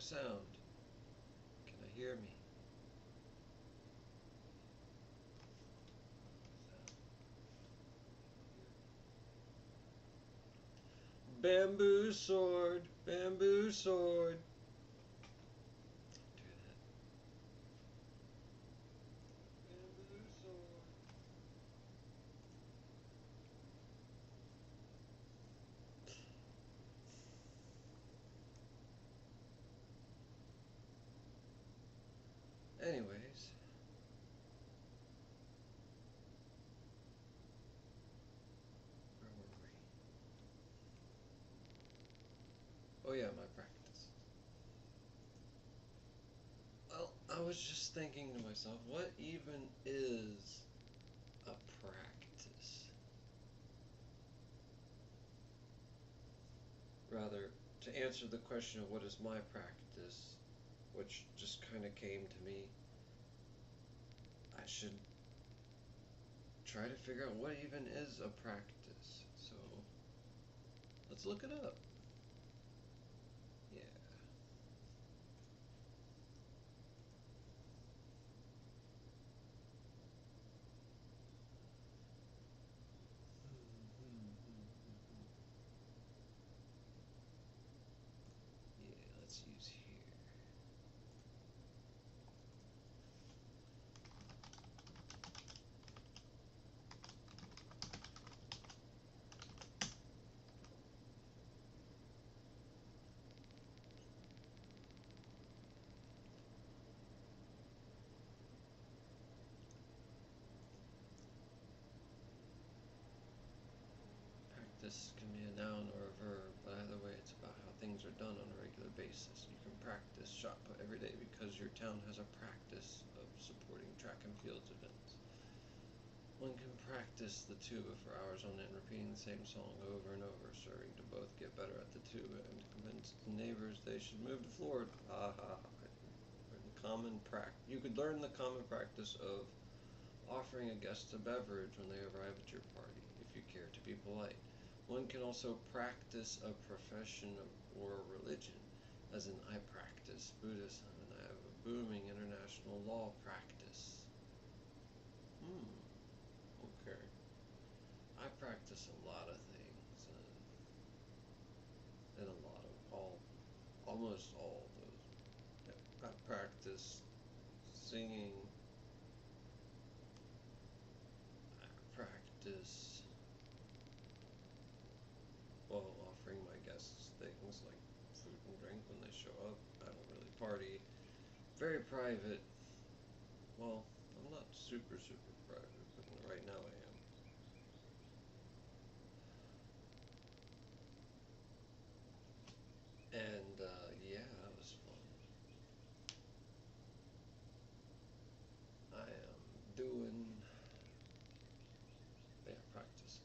sound? Can I hear me? Bamboo sword, bamboo sword. Do that. Bamboo sword. Anyways. Where were we? Oh yeah, my practice. Well, I was just thinking to myself, what even is a practice? Rather, to answer the question of what is my practice, which just kind of came to me, I should try to figure out what even is a practice. So, let's look it up. Yeah. Yeah, let's use here. Practice can be a noun or a verb, but either way it's about how things are done on a regular basis. You can practice shot put every day because your town has a practice of supporting track and field events. One can practice the tuba for hours on end, repeating the same song over and over, serving to both get better at the tuba and to convince the neighbors they should move to Florida. You could learn the common practice of offering a guest a beverage when they arrive at your party, if you care to be polite. One can also practice a profession or a religion, as in I practice Buddhism and I have a booming international law practice. Okay. I practice a lot of things, and a lot of almost all of those. I practice singing. I practice, well, offering my guests things like food and drink when they show up. I don't really party. Very private. Well, I'm not super private, but right now I am. And, yeah, that was fun. I am doing, yeah, practices.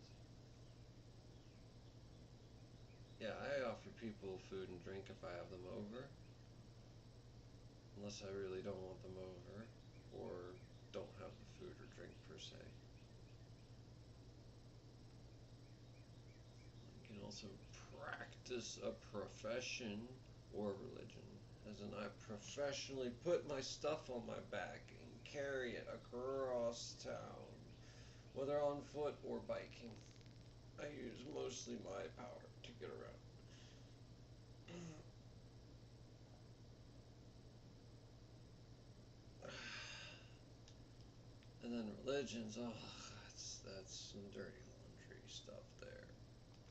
Yeah, I offer people food and drink if I have them over. Unless I really don't want them over, or don't have the food or drink per se. You can also practice a profession or religion, as in I professionally put my stuff on my back and carry it across town, whether on foot or biking. I use mostly my power to get around. And then religions, oh, that's some dirty laundry stuff there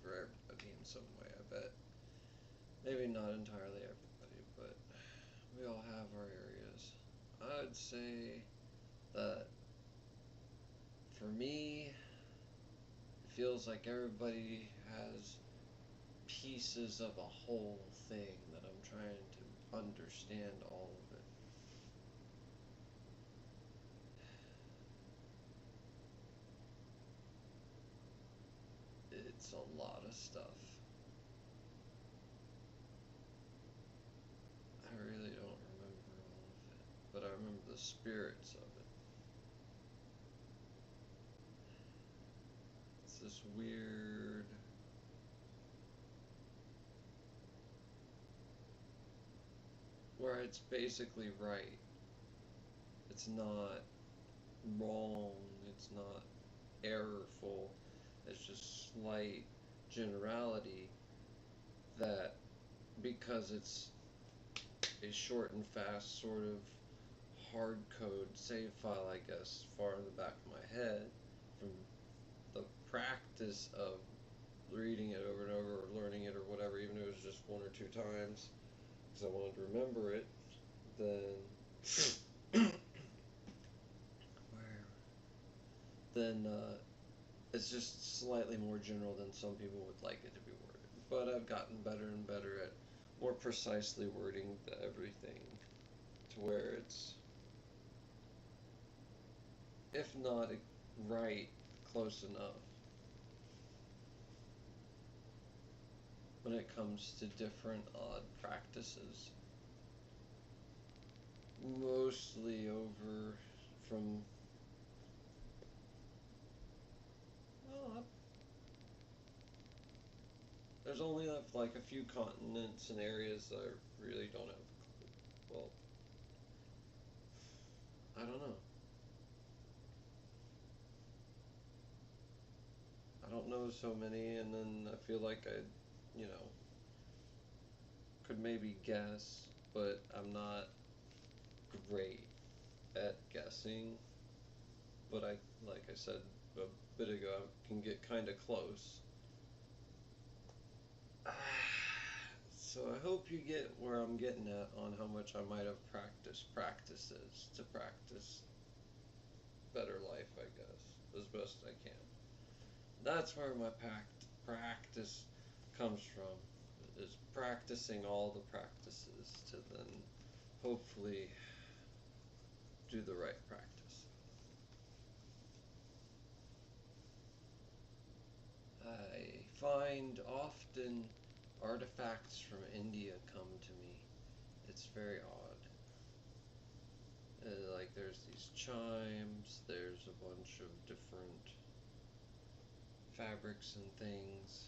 for everybody in some way, I bet. Maybe not entirely everybody, but we all have our areas. I'd say that for me, it feels like everybody has pieces of a whole thing that I'm trying to understand all of it. It's a lot of stuff. I really don't remember all of it, but I remember the spirits of it. It's this weird, where it's basically right. It's not wrong, it's not errorful, it's just slight generality that, because it's a short and fast sort of hard code save file, I guess, far in the back of my head from the practice of reading it over and over or learning it or whatever, even if it was just one or two times, because I wanted to remember it, then where then it's just slightly more general than some people would like it to be worded. But I've gotten better and better at more precisely wording everything to where it's, if not right, close enough when it comes to different odd practices. Mostly over from, well, there's only like a few continents and areas that I really don't have, well, I don't know. I don't know so many, and then I feel like I, you know, could maybe guess, but I'm not great at guessing. But like I said a bit ago, I can get kind of close. So I hope you get where I'm getting at on how much I might have practiced practices to practice better life, I guess, as best I can. That's where my practice comes from, is practicing all the practices to then hopefully do the right practice. I find often artifacts from India come to me. It's very odd. Like there's these chimes, there's a bunch of different fabrics and things.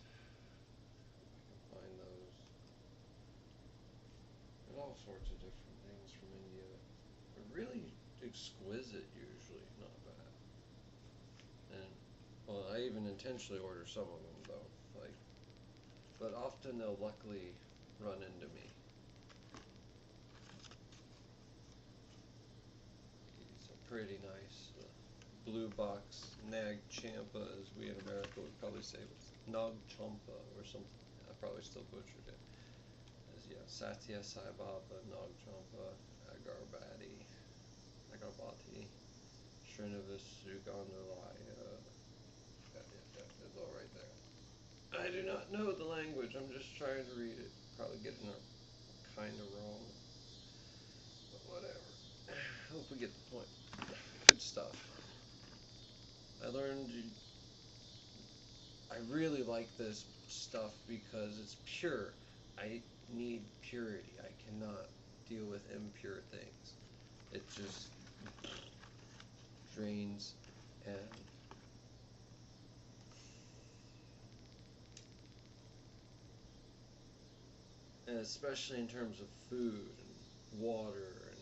If I can find those. There's all sorts of different things from India. They're really exquisite usually, not bad. And well, I even intentionally order some of them though. Like, but often they'll luckily run into me. These are pretty nice. Blue box nag champa, as we in America would probably say, was Nag Champa or something. I probably still butchered it. As yeah, Satya Sai Baba, Nag Champa, Agarbati, Srinivas Sugandalaya. It's all right there. I do not know the language. I'm just trying to read it. Probably getting it kind of wrong, but whatever. Hope we get the point. Good stuff. I learned. I really like this stuff because it's pure. I need purity. I cannot deal with impure things. It just drains, and especially in terms of food and water and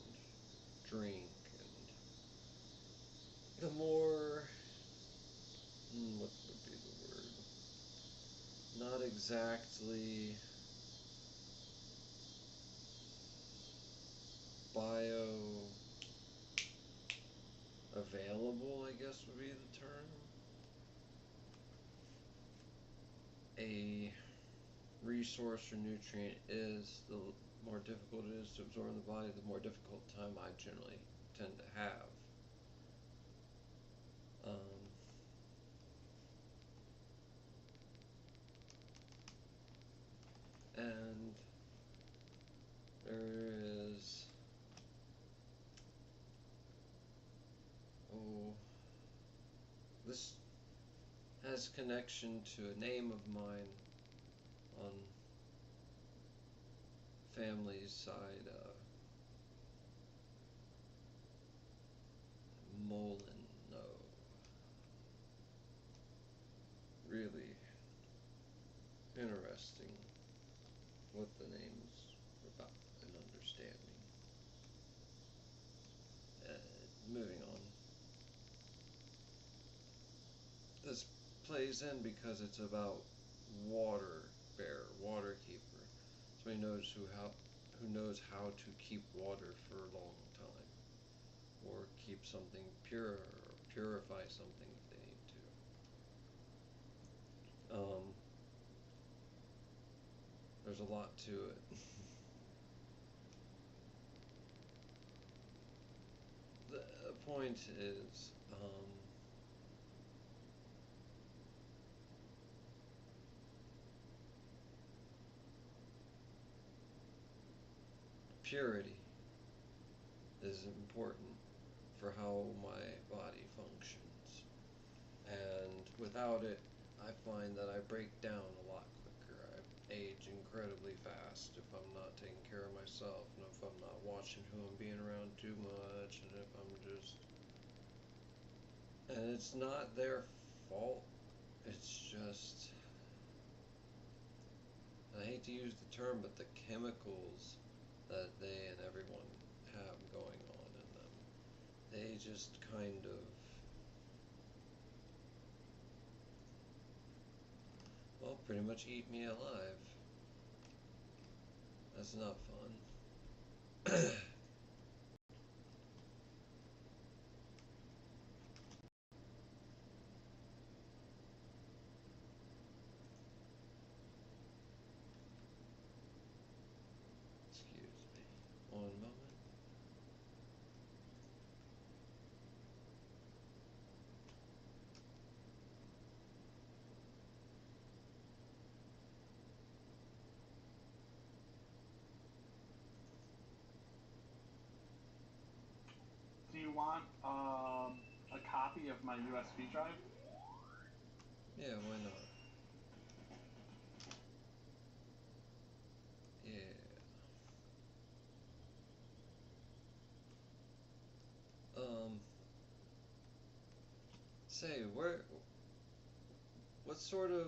drink, and the more, what would be the word? Not exactly bio available, I guess would be the term. A resource or nutrient is, the more difficult it is to absorb in the body, the more difficult time I generally tend to have. And there is, oh, this has connection to a name of mine on family's side, Molino. Really interesting what the name's about and understanding. moving on. This plays in because it's about water bear, water keeper. Somebody knows who knows how to keep water for a long time, or keep something pure, or purify something if they need to. There's a lot to it. The point is, purity is important for how my body functions. And without it, I find that I break down a lot quicker. I age incredibly fast if I'm not taking care of myself, and if I'm not watching who I'm being around too much, and if I'm just... And it's not their fault. It's just... I hate to use the term, but the chemicals that they and everyone have going on in them, they just kind of... well, pretty much eat me alive. That's not fun. Excuse me. One moment. Do you want a copy of my USB drive? Yeah, why not? Yeah. Say, what sort of,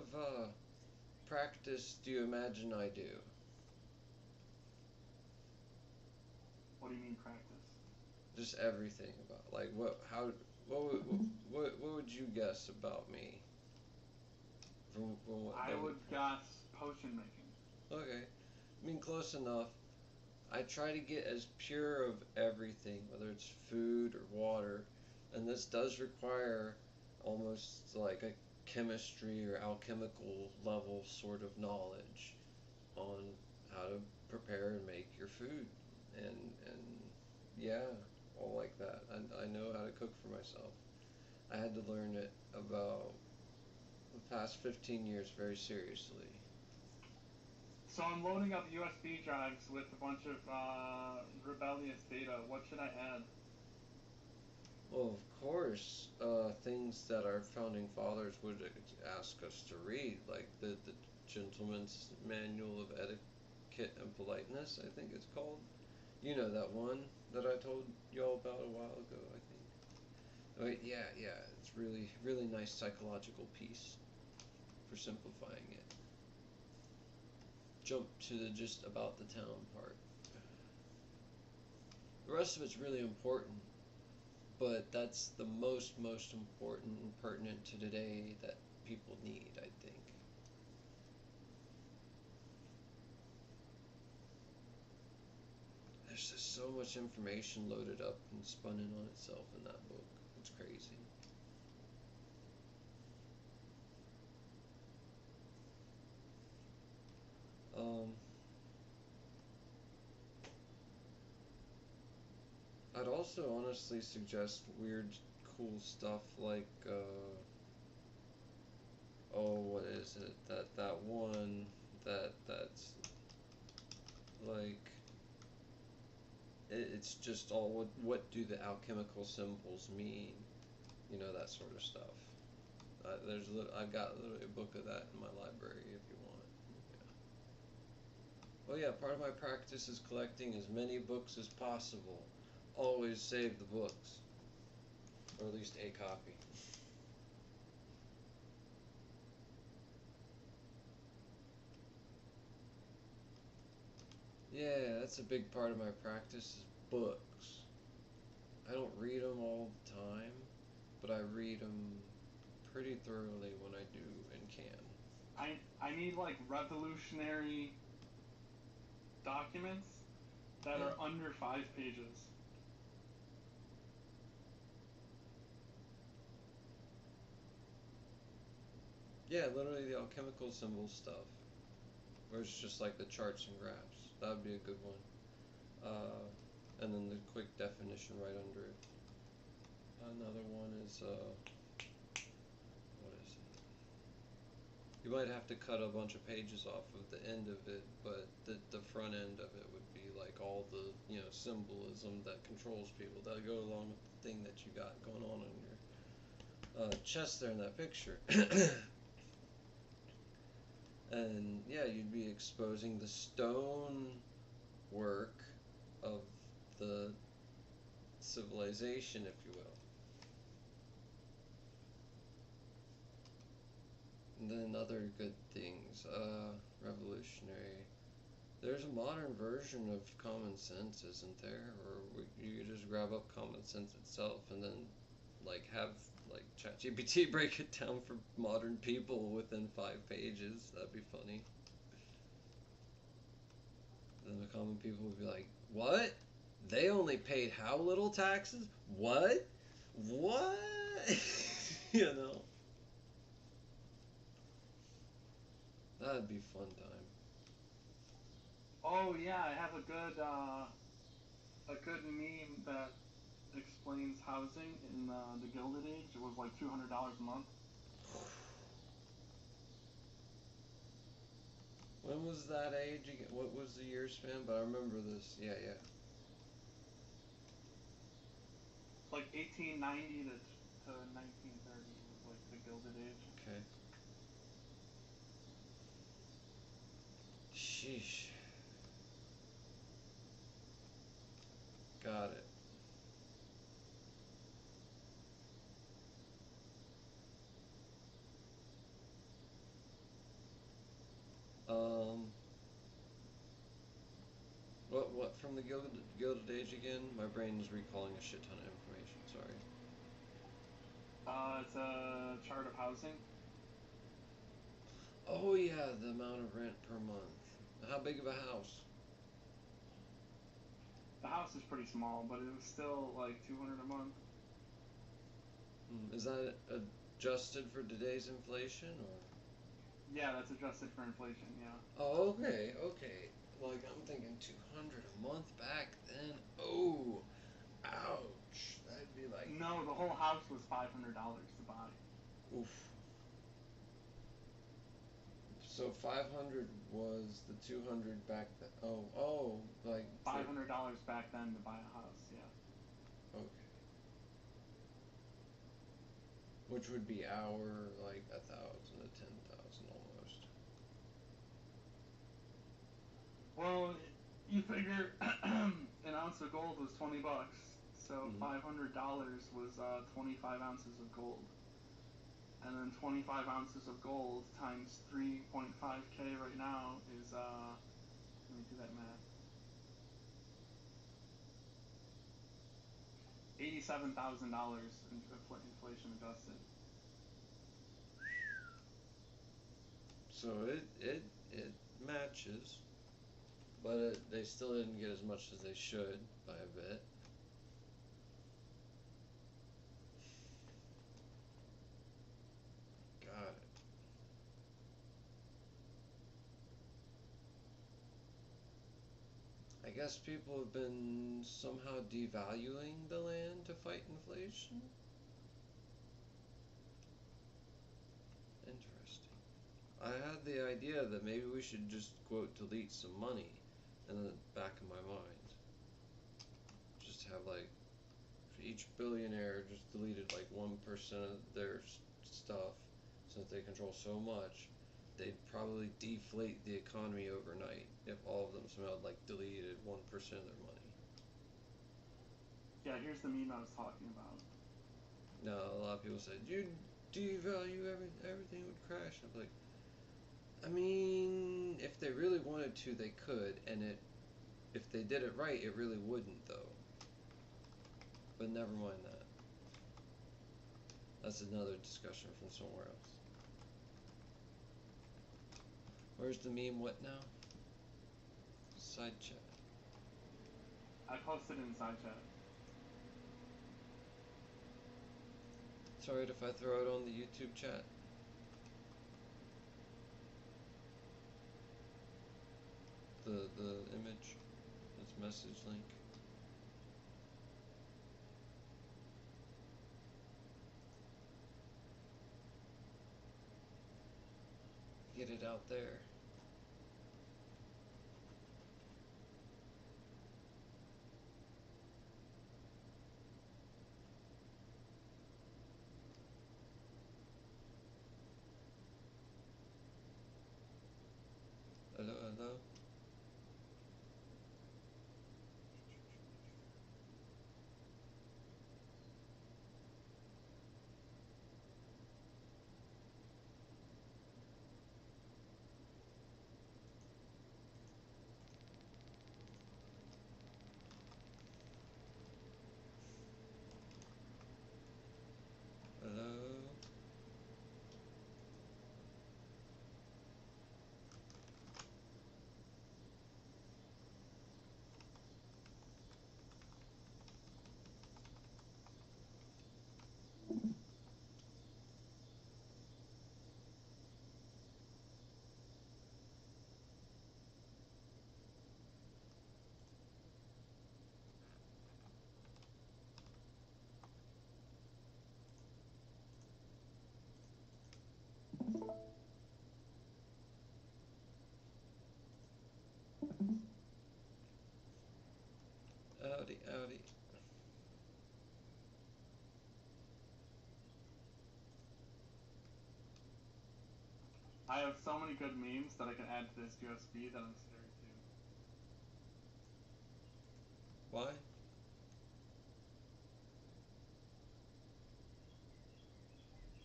practice do you imagine I do? What do you mean practice? Just everything about, like, what would you guess about me? From what I would guess potion making. Okay, I mean, close enough. I try to get as pure of everything, whether it's food or water, and this does require almost like a chemistry or alchemical level sort of knowledge on how to prepare and make your food, and yeah, all like that. I know how to cook for myself. I had to learn it about the past 15 years very seriously. So I'm loading up USB drives with a bunch of rebellious data. What should I add? Well, of course, things that our founding fathers would ask us to read, like the Gentleman's Manual of Etiquette and Politeness, I think it's called. You know that one that I told y'all about a while ago, I think. Wait, yeah, it's really nice psychological piece for simplifying it. Jump to the just about the town part. The rest of it's really important, but that's the most important and pertinent to today that people need, I think. There's just so much information loaded up and spun in on itself in that book. It's crazy. I'd also honestly suggest weird, cool stuff like, oh, what is it? That one that's like, it's just all what do the alchemical symbols mean? You know, that sort of stuff. I've got literally a book of that in my library if you want. Yeah. Oh yeah, part of my practice is collecting as many books as possible. Always save the books, or at least a copy. Yeah, that's a big part of my practice is books. I don't read them all the time, but I read them pretty thoroughly when I do and can. I need like revolutionary documents that are under 5 pages. Yeah, literally the alchemical symbol stuff, where it's just like the charts and graphs. That would be a good one. And then the quick definition right under it. Another one is, what is it? You might have to cut a bunch of pages off of the end of it, but the front end of it would be like all the, symbolism that controls people that go along with the thing that you got going on in your chest there in that picture. And yeah, you'd be exposing the stone work of the civilization, if you will. And then other good things, revolutionary. There's a modern version of Common Sense, isn't there? Or you could just grab up Common Sense itself and then have ChatGPT break it down for modern people within 5 pages. That'd be funny. Then the common people would be like, "What? They only paid how little taxes? What? What?" That'd be fun time. Oh yeah, I have a good meme that explains housing in the Gilded Age. It was like $200 a month. When was that age again? What was the year span? But I remember this. Yeah. Like 1890 to 1930 was like the Gilded Age. Okay. Sheesh. Got it. What from the Gilded Age again? My brain is recalling a shit ton of information. Sorry. It's a chart of housing. Oh yeah, the amount of rent per month. How big of a house? The house is pretty small, but it was still like $200 a month. Is that adjusted for today's inflation, or? Yeah, that's adjusted for inflation. Yeah. Oh, okay. Like I'm thinking 200 a month back then. Oh, ouch. That'd be like. No, the whole house was $500 to buy. Oof. So 500 was the 200 back then. Oh, like $500 back then to buy a house. Yeah. Okay. Which would be our 1,000 to 10,000 almost. Well, you figure an ounce of gold was $20, so $500 was 25 ounces of gold. And then 25 ounces of gold times 3.5K right now is, let me do that math. $87,000 inflation adjusted. So it matches, but they still didn't get as much as they should by a bit. Got it. I guess people have been somehow devaluing the land to fight inflation. Interesting. I had the idea that maybe we should just, quote, delete some money in the back of my mind. Just have for each billionaire just deleted 1% of their stuff, since they control so much. They'd probably deflate the economy overnight if all of them somehow deleted 1% of their money. Yeah, here's the meme I was talking about. Now, a lot of people said, you devalue everything would crash. I'm like, I mean, if they really wanted to, they could, and if they did it right, it really wouldn't, though. But never mind that. That's another discussion from somewhere else. Where's the meme? What now? Side chat. I posted in side chat. It's alright if I throw it on the YouTube chat. The image, this message link. Get it out there. Hello, hello. Hello. Howdy, howdy. I have so many good memes that I can add to this USB that I'm scared to. Why?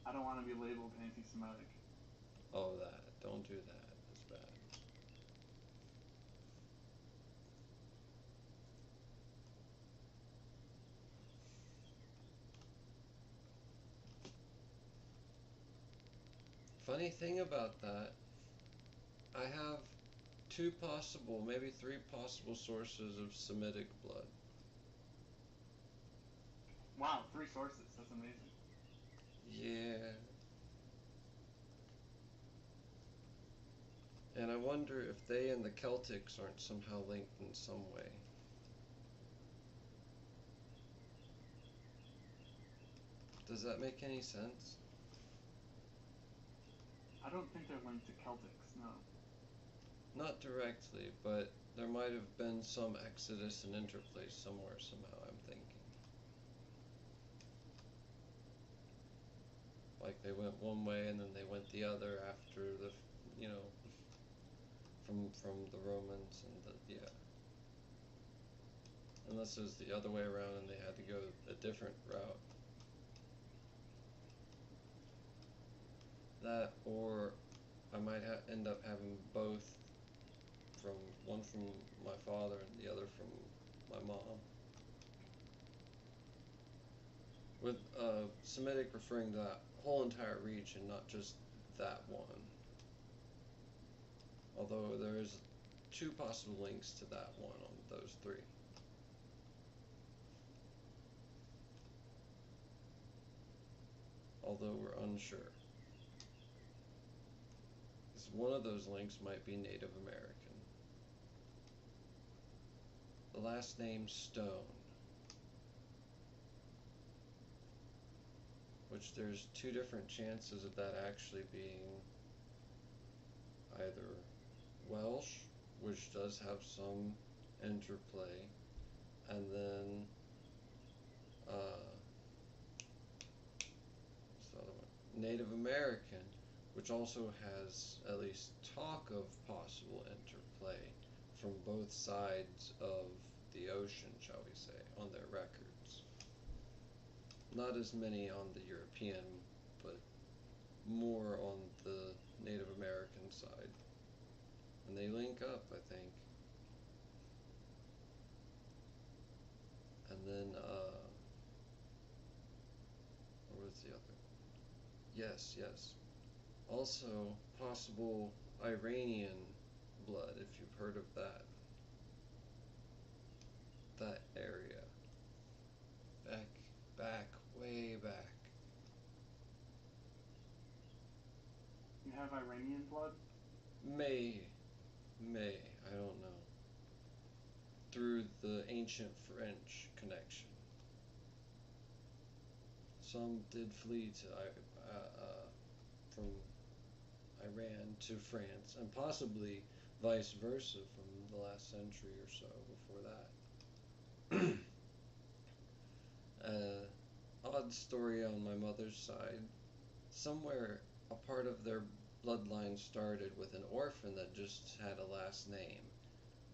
I don't want to be labeled anti-Semitic. Oh, that. Don't do that. That's bad. Funny thing about that, I have two possible, maybe three possible sources of Semitic blood. Wow, 3 sources. That's amazing. Yeah. And I wonder if they and the Celtics aren't somehow linked in some way. Does that make any sense? I don't think they're linked to Celtics, no. Not directly, but there might have been some exodus and interplay somewhere somehow, I'm thinking. Like they went one way and then they went the other after the, you know, from the Romans and the, yeah. Unless it was the other way around and they had to go a different route. That, or I might end up having both, from one from my father and the other from my mom. With Semitic referring to that whole entire region, not just that one. Although there is 2 possible links to that one on those 3. Although we're unsure. Because one of those links might be Native American. The last name Stone. Which there's 2 different chances of that actually being either Welsh, which does have some interplay, and then what's the other one? Native American, which also has at least talk of possible interplay from both sides of the ocean, shall we say, on their records. Not as many on the European, but more on the Native American side. And they link up, I think. And then, the other? Yes, yes. Also, possible Iranian blood, if you've heard of that. That area. Back, back, way back. You have Iranian blood? May, I don't know. Through the ancient French connection. Some did flee to from Iran to France, and possibly vice versa from the last century or so before that. Odd story on my mother's side. Somewhere a part of their bloodline started with an orphan that just had a last name.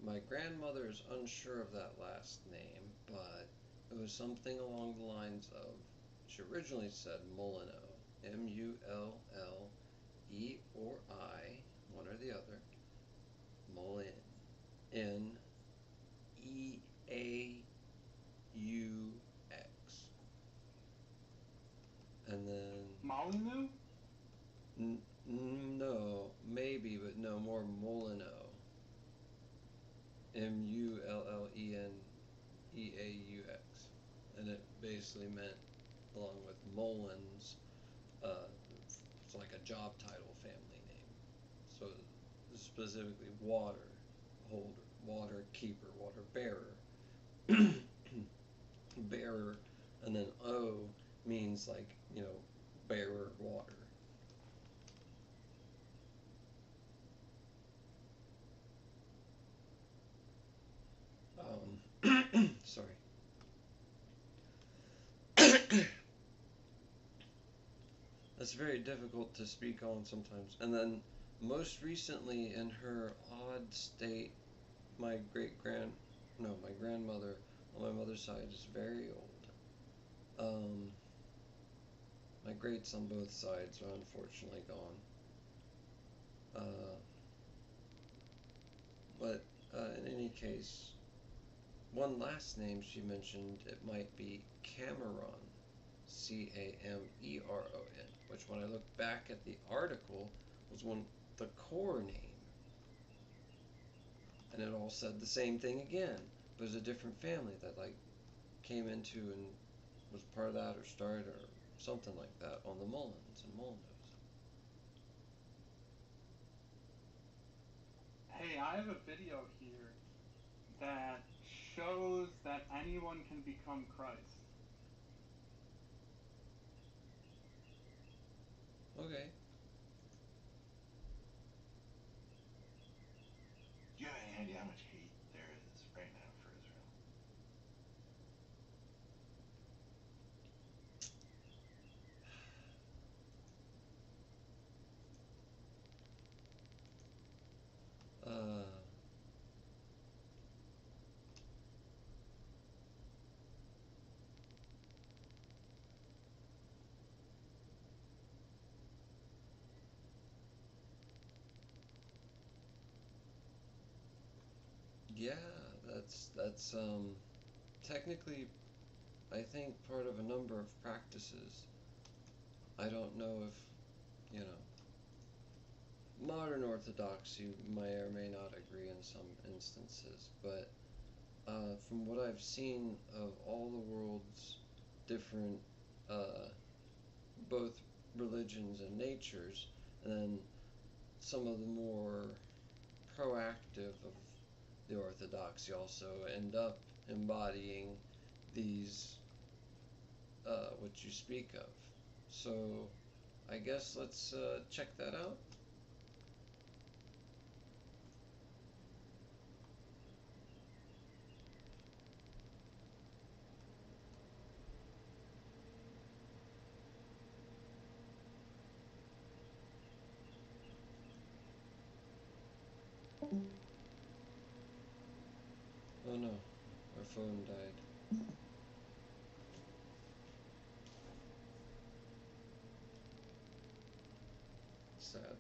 My grandmother is unsure of that last name, but it was something along the lines of, she originally said Molyneux, M-U-L-L-E or I, one or the other, Molyn, N-E-A-U-X. And then... Molyneux? No, maybe, but no, more Molyneux. Mulleneaux. And it basically meant, along with Mullins, it's like a job title family name. So specifically water holder, water keeper, water bearer. Bearer, and then O means like, bearer water. Sorry. That's very difficult to speak on sometimes. And then, most recently, in her odd state, my grandmother on my mother's side is very old. My greats on both sides are unfortunately gone. But in any case, one last name she mentioned, it might be Cameron, Cameron, which when I looked back at the article was the core name. And it all said the same thing again, but it was a different family that came into and was part of that or started or something like that on the Mullins and Molyneux. Hey, I have a video here that shows that anyone can become Christ. Okay. Do you have any idea how much hate there is right now for Israel? Yeah, that's technically, I think, part of a number of practices. I don't know if, modern Orthodoxy may or may not agree in some instances, but from what I've seen of all the world's different, both religions and natures, and then some of the more proactive of the Orthodoxy also end up embodying these, what you speak of. So, I guess let's check that out. Oh no, our phone died. Sad.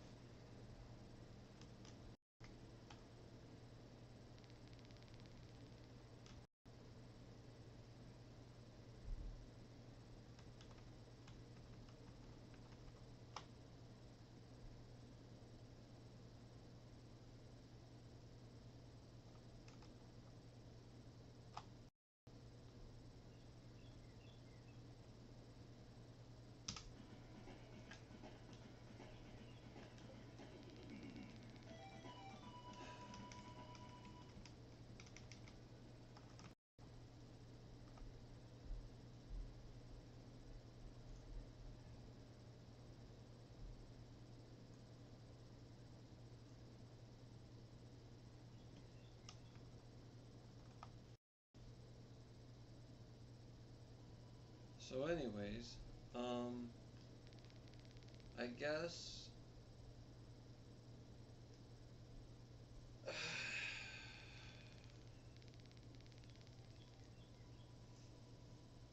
So anyways, I guess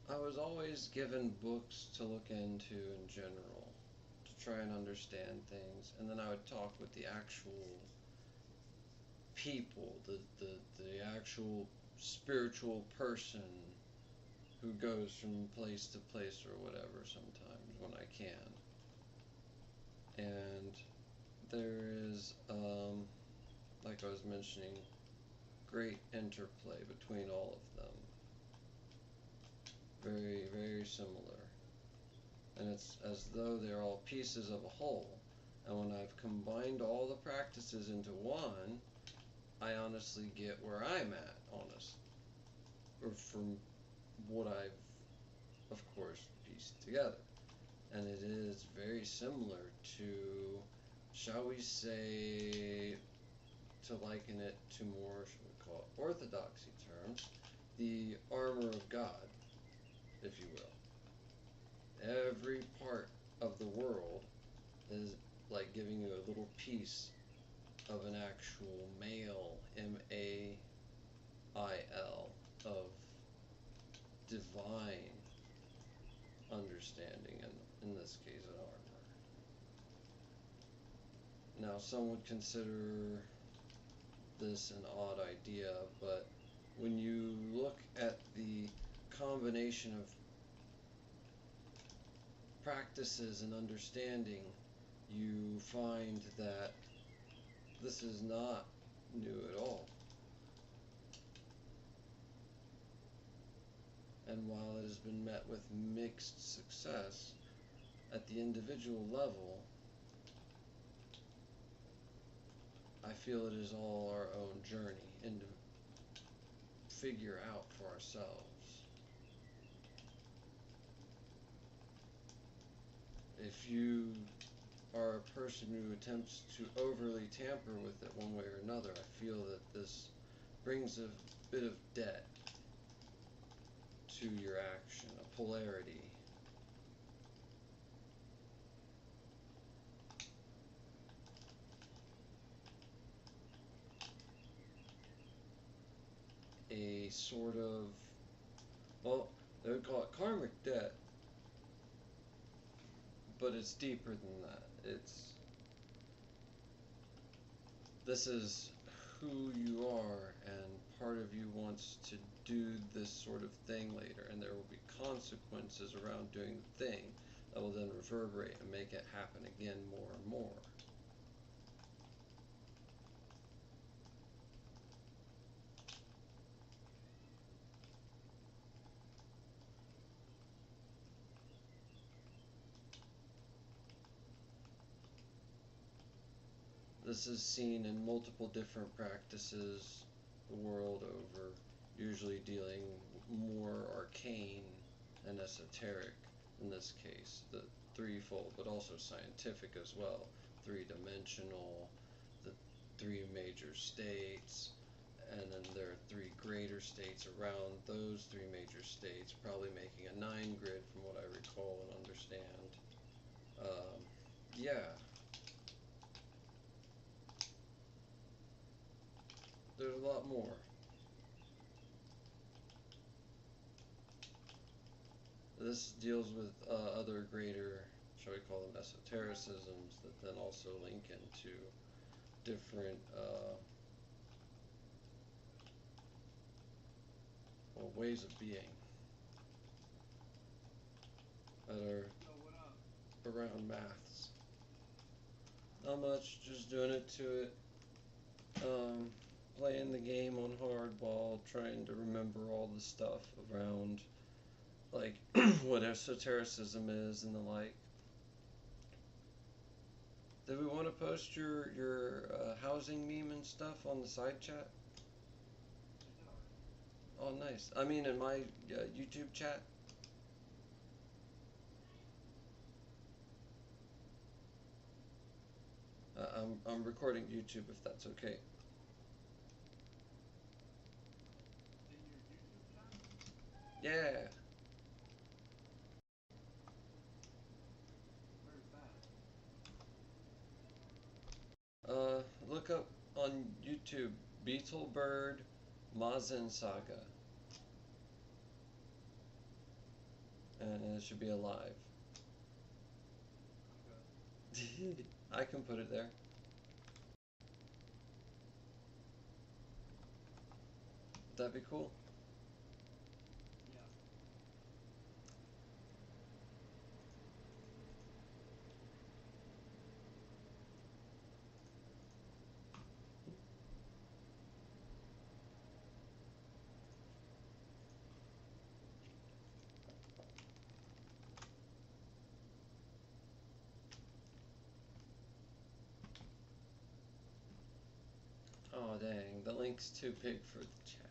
I was always given books to look into in general to try and understand things, and then I would talk with the actual people, the actual spiritual person who goes from place to place or whatever sometimes when I can. And there is, like I was mentioning, great interplay between all of them. Very, very similar. And it's as though they're all pieces of a whole. And when I've combined all the practices into one, I honestly get where I'm at, or from what I've, of course, pieced together. And it is very similar to, shall we say, to liken it to more, shall we call it, orthodoxy terms, the armor of God, if you will. Every part of the world is like giving you a little piece of an actual mail, M-A-I-L, of divine understanding, and in this case an armor. Now some would consider this an odd idea, but when you look at the combination of practices and understanding, you find that this is not new at all. And while it has been met with mixed success at the individual level, I feel it is all our own journey and to figure out for ourselves. If you are a person who attempts to overly tamper with it one way or another, I feel that this brings a bit of debt to your action, a polarity. A sort of, well, they would call it karmic debt, but it's deeper than that. This is who you are, and part of you wants to do this sort of thing later, and there will be consequences around doing the thing that will then reverberate and make it happen again more and more. This is seen in multiple different practices the world over, usually dealing more arcane and esoteric in this case, the threefold, but also scientific as well, three-dimensional, the three major states, and then there are three greater states around those three major states, probably making a 9 grid from what I recall and understand. Yeah. There's a lot more. This deals with other greater, shall we call them esotericisms, that then also link into different ways of being that are around maths. Not much, just doing it to it. Playing the game on hardball, trying to remember all the stuff around, like, what esotericism is and the like. Did we want to post your housing meme and stuff on the side chat? Oh, nice. I mean, in my YouTube chat. I'm recording YouTube if that's okay. Yeah. look up on YouTube BeetleBird Mazen Saga, and it should be alive. I can put it there. Would that be cool? Oh dang, the link's too big for the chat.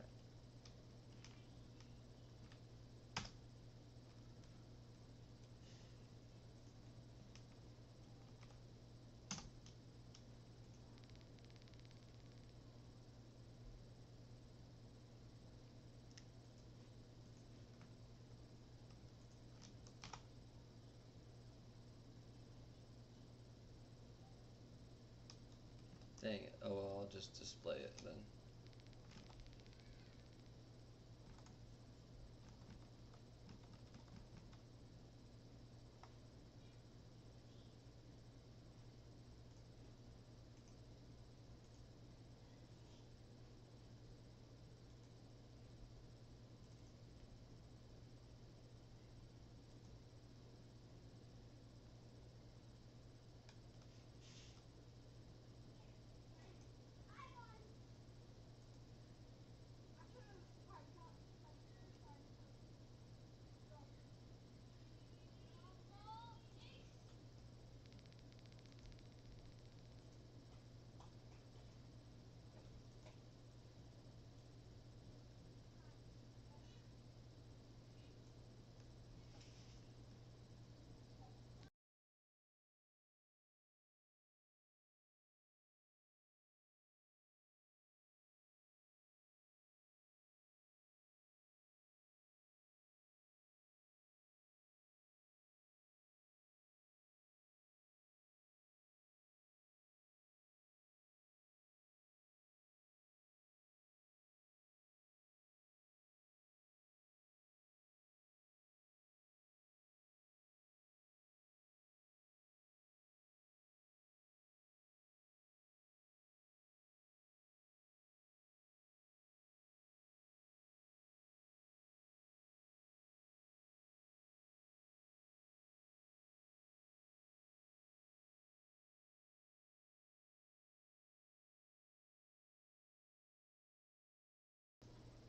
Dang it. Oh well, I'll just display it then.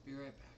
Be right back.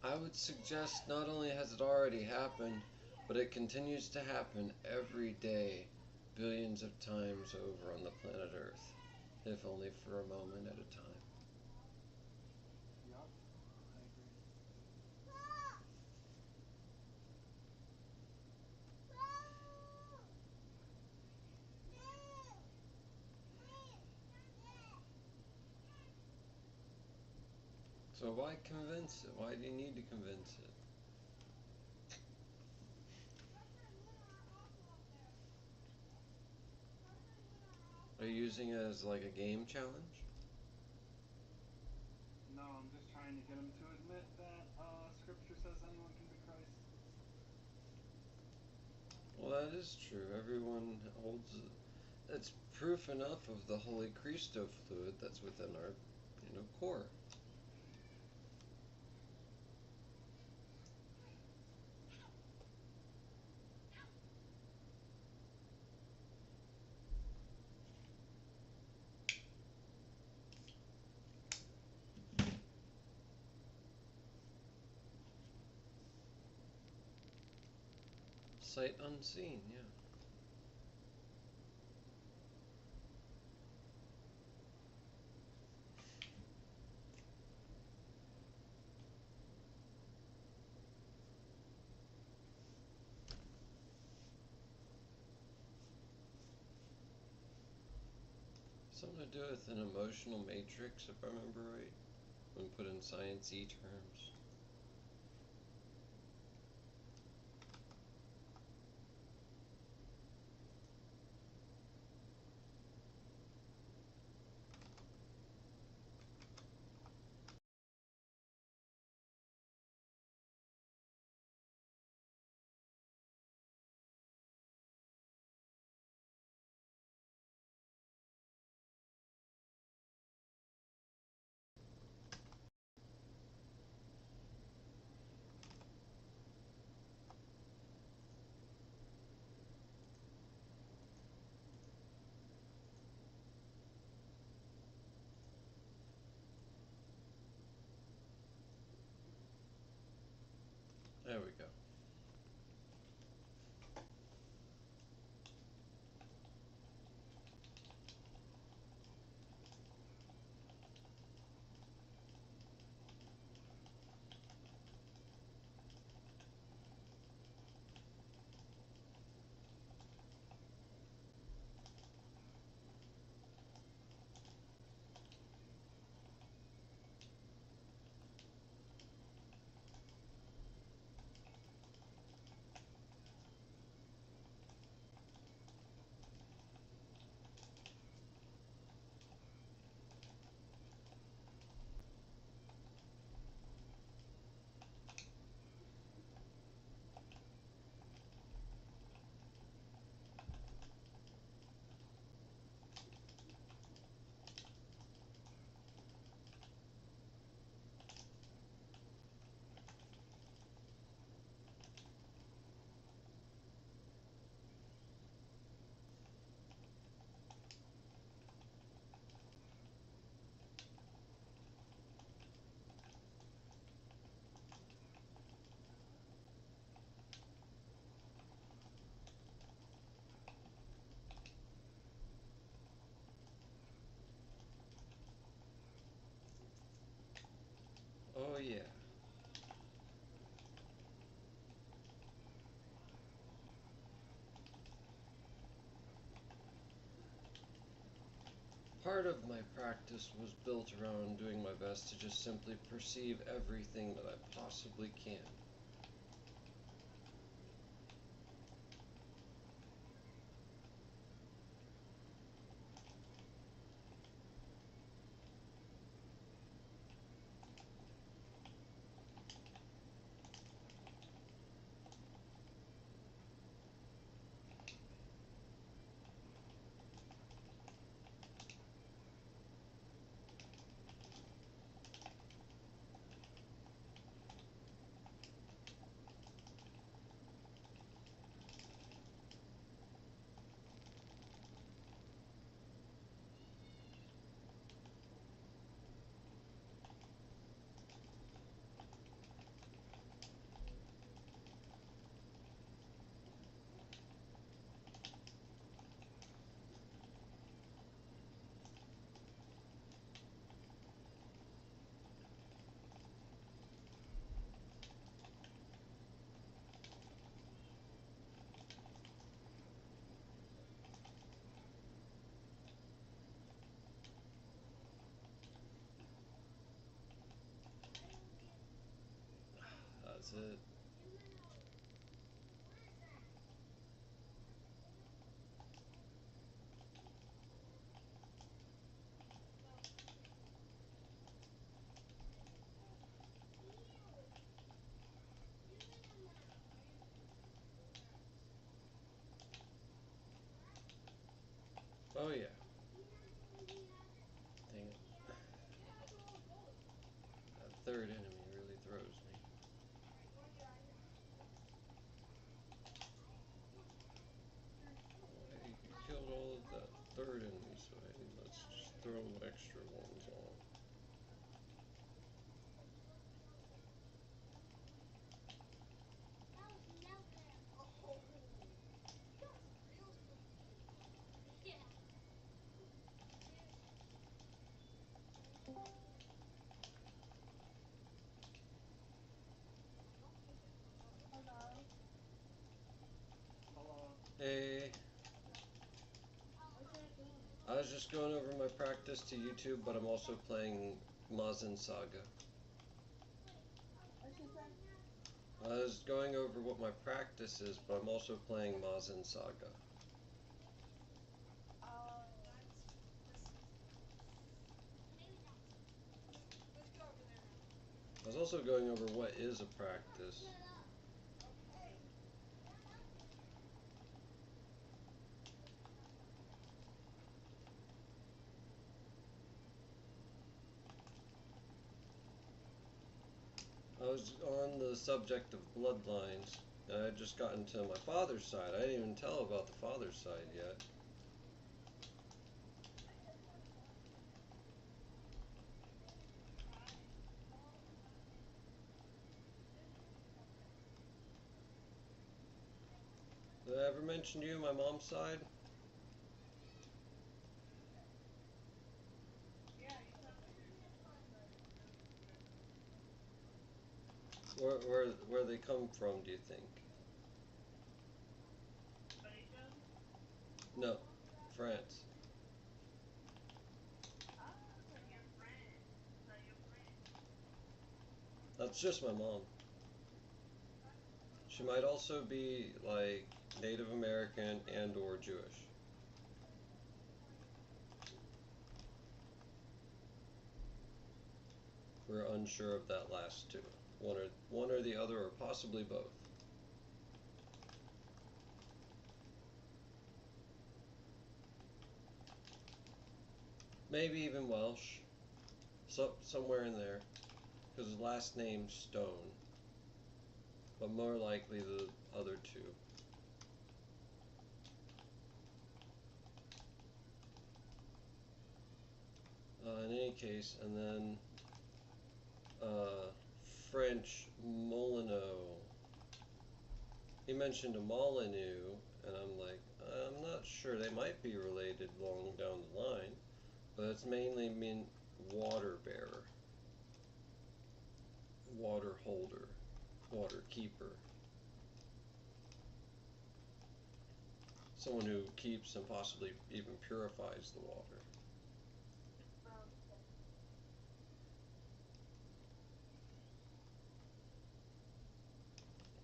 I would suggest not only has it already happened, but it continues to happen every day, billions of times over on the planet Earth, if only for a moment at a time. Yup, I agree. So why convince it? Why do you need to convince it? Are you using it as like a game challenge? No, I'm just trying to get him to admit that Scripture says anyone can be Christ. Well, that is true. Everyone holds it. It's proof enough of the Holy Christo fluid that's within our, core. Sight unseen, yeah. Something to do with an emotional matrix, if I remember right, when put in science-y terms. There we go. Oh yeah. Part of my practice was built around doing my best to just simply perceive everything that I possibly can. That's it. Oh yeah. Dang it. That third enemy really throws me. Well, you killed all of that third enemy, so hey, let's just throw extra ones on. Hello. Hey, I was just going over my practice to YouTube, but I'm also playing Mazin Saga. I was going over what my practice is, but I'm also playing Mazin Saga. I was also going over what is a practice. I was on the subject of bloodlines, and I had just gotten to my father's side. I didn't even tell about the father's side yet. Did I ever mention to you my mom's side? Where they come from, do you think? No, France. That's just my mom. She might also be like Native American and or Jewish. We're unsure of that last two. One or the other, or possibly both. Maybe even Welsh. So somewhere in there. Because his last name's Stone. But more likely the other two. In any case, and then French Molyneux. He mentioned a Molyneux, and I'm like, I'm not sure. They might be related long down the line, but it's mainly mean water bearer, water holder, water keeper. Someone who keeps and possibly even purifies the water.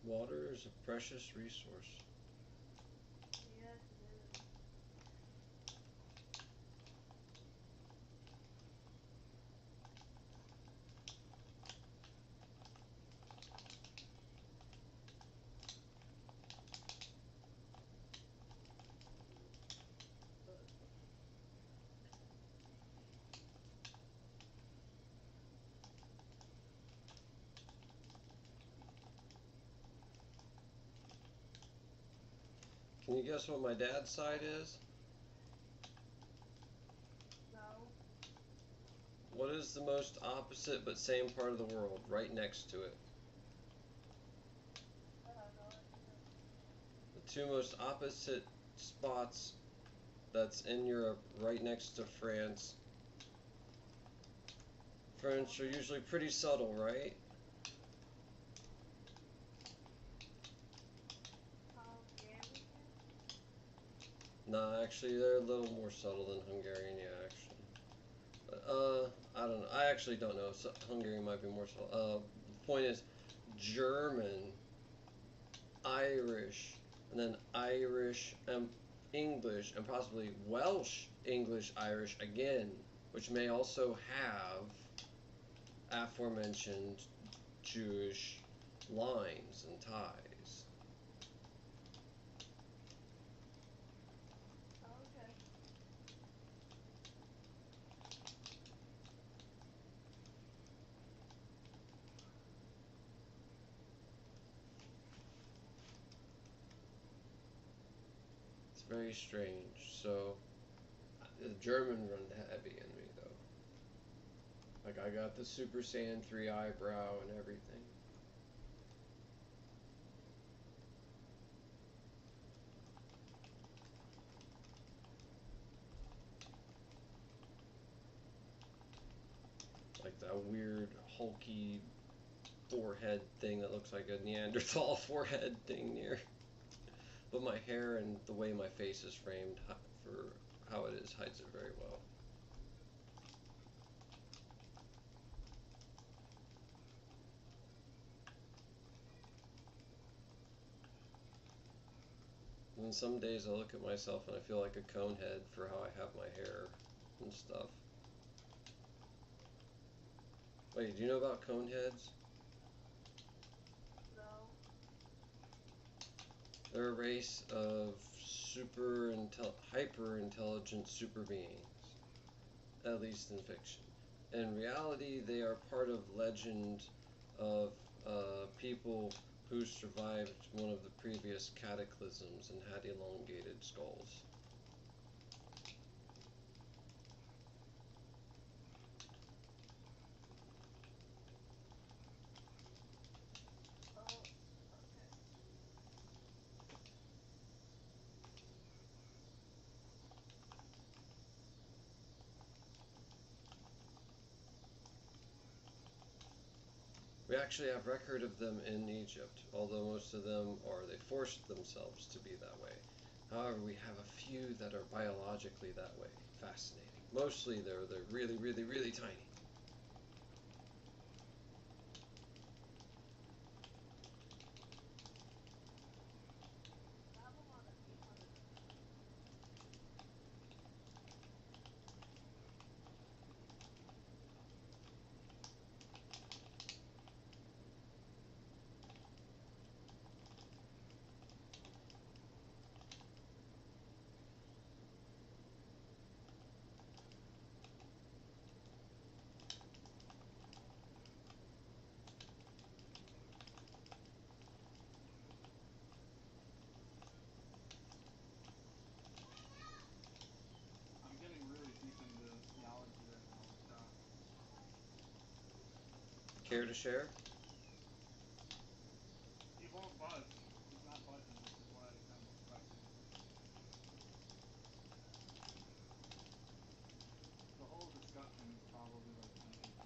Water is a precious resource. Can you guess what my dad's side is? What is the most opposite but same part of the world, right next to it? The two most opposite spots that's in Europe, right next to France. French are usually pretty subtle, right? Nah, actually, they're a little more subtle than Hungarian, yeah, actually. But, I don't know. I actually don't know. So Hungarian might be more subtle. The point is, German, Irish, and then Irish and English, and possibly Welsh, English, Irish again, which may also have aforementioned Jewish lines and ties. Okay. It's very strange. So, the German run heavy in me, though. Like, I got the Super Saiyan 3 eyebrow and everything. Like that weird, hulky forehead thing that looks like a Neanderthal forehead thing near. But my hair and the way my face is framed for how it is hides it very well. And some days I look at myself and I feel like a cone head for how I have my hair and stuff. Wait, do you know about cone heads? No. They're a race of hyper intelligent super beings, at least in fiction. In reality, they are part of legend of people who survived one of the previous cataclysms and had elongated skulls. Oh, okay. We actually have record of them in Egypt, although most of them they forced themselves to be that way. However, we have a few that are biologically that way. Fascinating. Mostly they're really, really, really tiny. I have them on an 800. I'm getting really deep into theology right now with Doc. Care to share? He won't budge. He's not budging, which is what I kind of expected. The whole discussion is probably like 98%.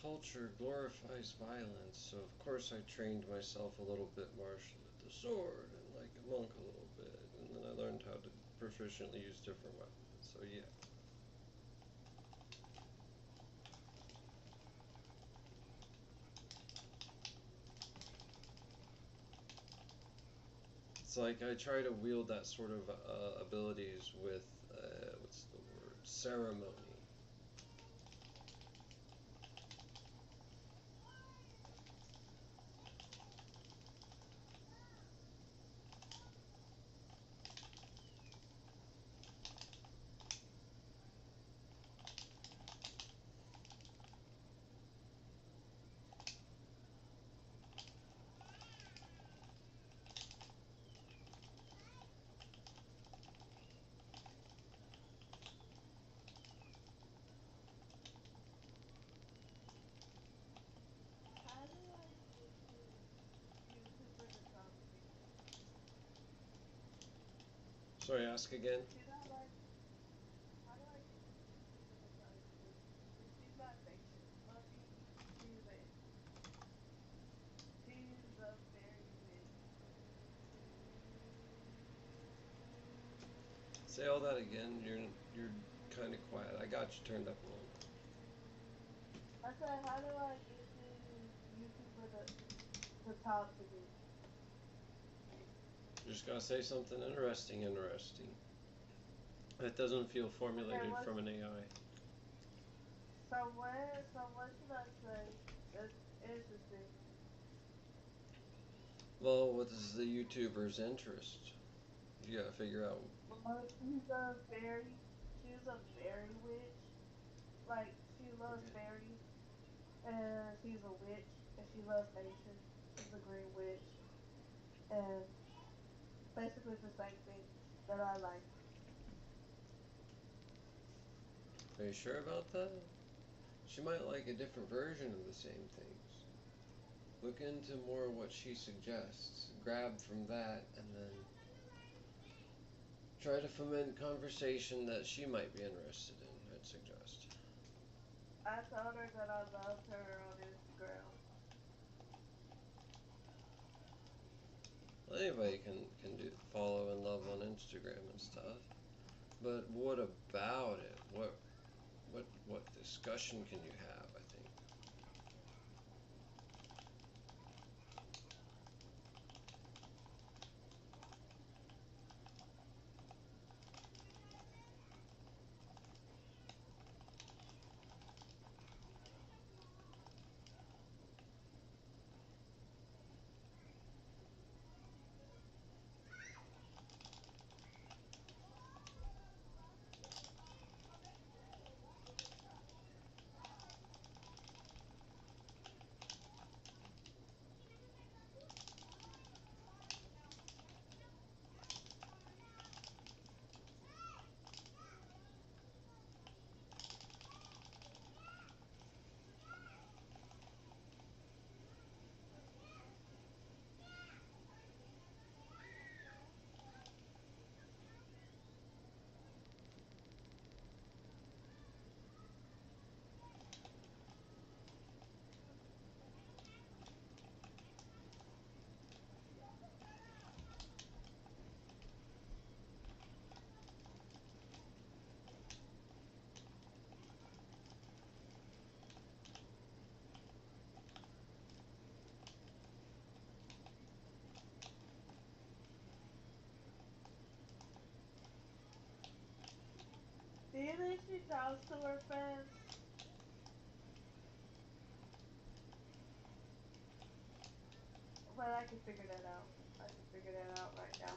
culture glorifies violence, so of course I trained myself a little bit martial with the sword and like a monk a little bit, and then I learned how to proficiently use different weapons. So yeah. It's like I try to wield that sort of abilities with what's the word? Ceremony. How do I get to YouTube for the top three? Sorry, ask again. She's not like, how do I get to YouTube for the top three? Because she's not basic. Fluffy, she's a, she's a fairy witch. Say all that again. You're kind of quiet. I got you turned up a little. I said, how do I get to YouTube for the top three? You just gotta say something interesting. That doesn't feel formulated Okay, from an AI. what should I say that's interesting? Well, what is the YouTuber's interest? You gotta figure out. Well, she's a fairy witch. Like, she loves Okay. fairies, and she's a witch, and she loves nature. She's a green witch, and basically the same things that I like. Are you sure about that? She might like a different version of the same things. Look into more what she suggests. Grab from that, and then try to foment conversation that she might be interested in. I'd suggest. I told her that I loved her on Instagram. Well, anybody can do follow and love on Instagram and stuff. But what about it? What discussion can you have? I think. Do you think she talks to her fans? But I can figure that out. I can figure that out right now.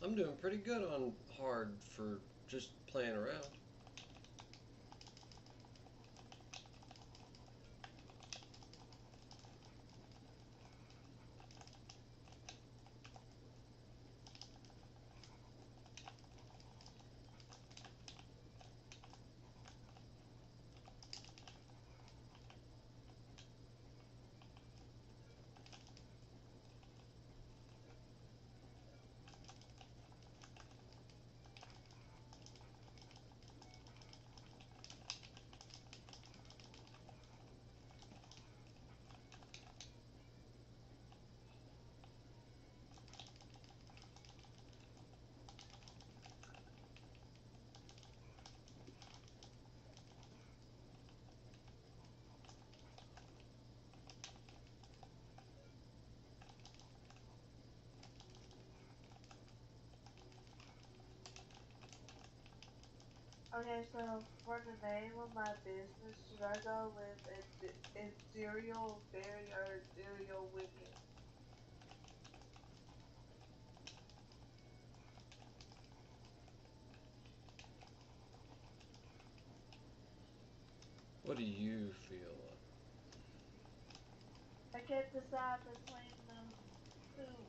I'm doing pretty good on hard for just playing around. Okay, so for the name of my business, should I go with Ethereal Fairy or Ethereal Wicked? What do you feel? I can't decide between those two.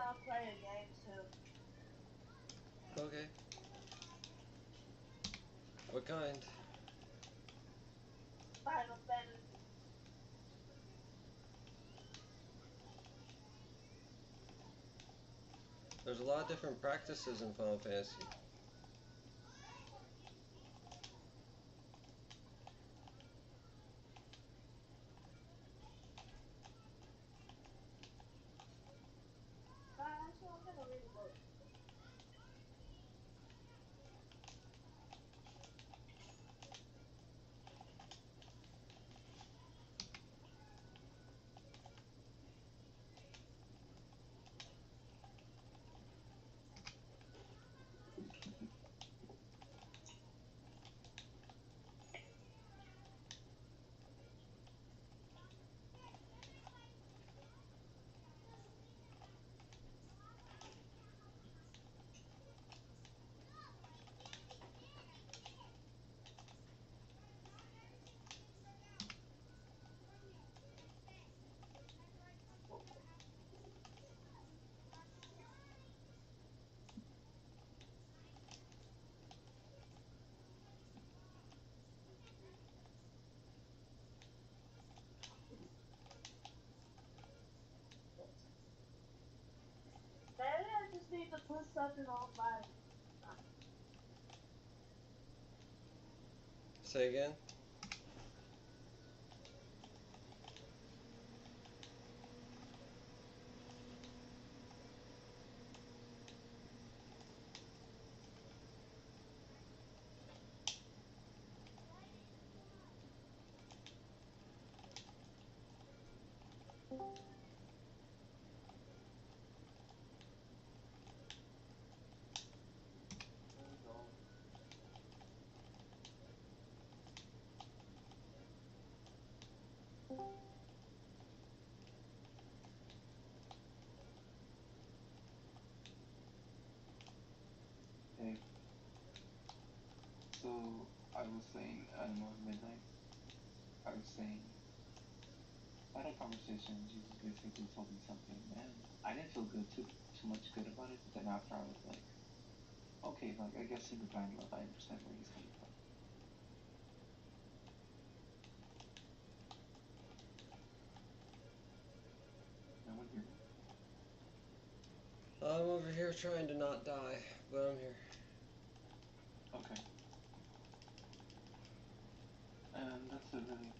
I'll play a game too. Okay. What kind? Final Fantasy. There's a lot of different practices in Final Fantasy. Actually, I'm gonna read a book. Maybe I just need to put something on my. Say again? Hey, so I was saying, I don't know, midnight, I was saying, I had a conversation, Jesus basically told me something, and I didn't feel too much good about it, but then after I was like, okay, like, I guess in divine love, I understand where he's coming from. No one hear me? I'm over here trying to not die, but I'm here. Okay. And that's it really.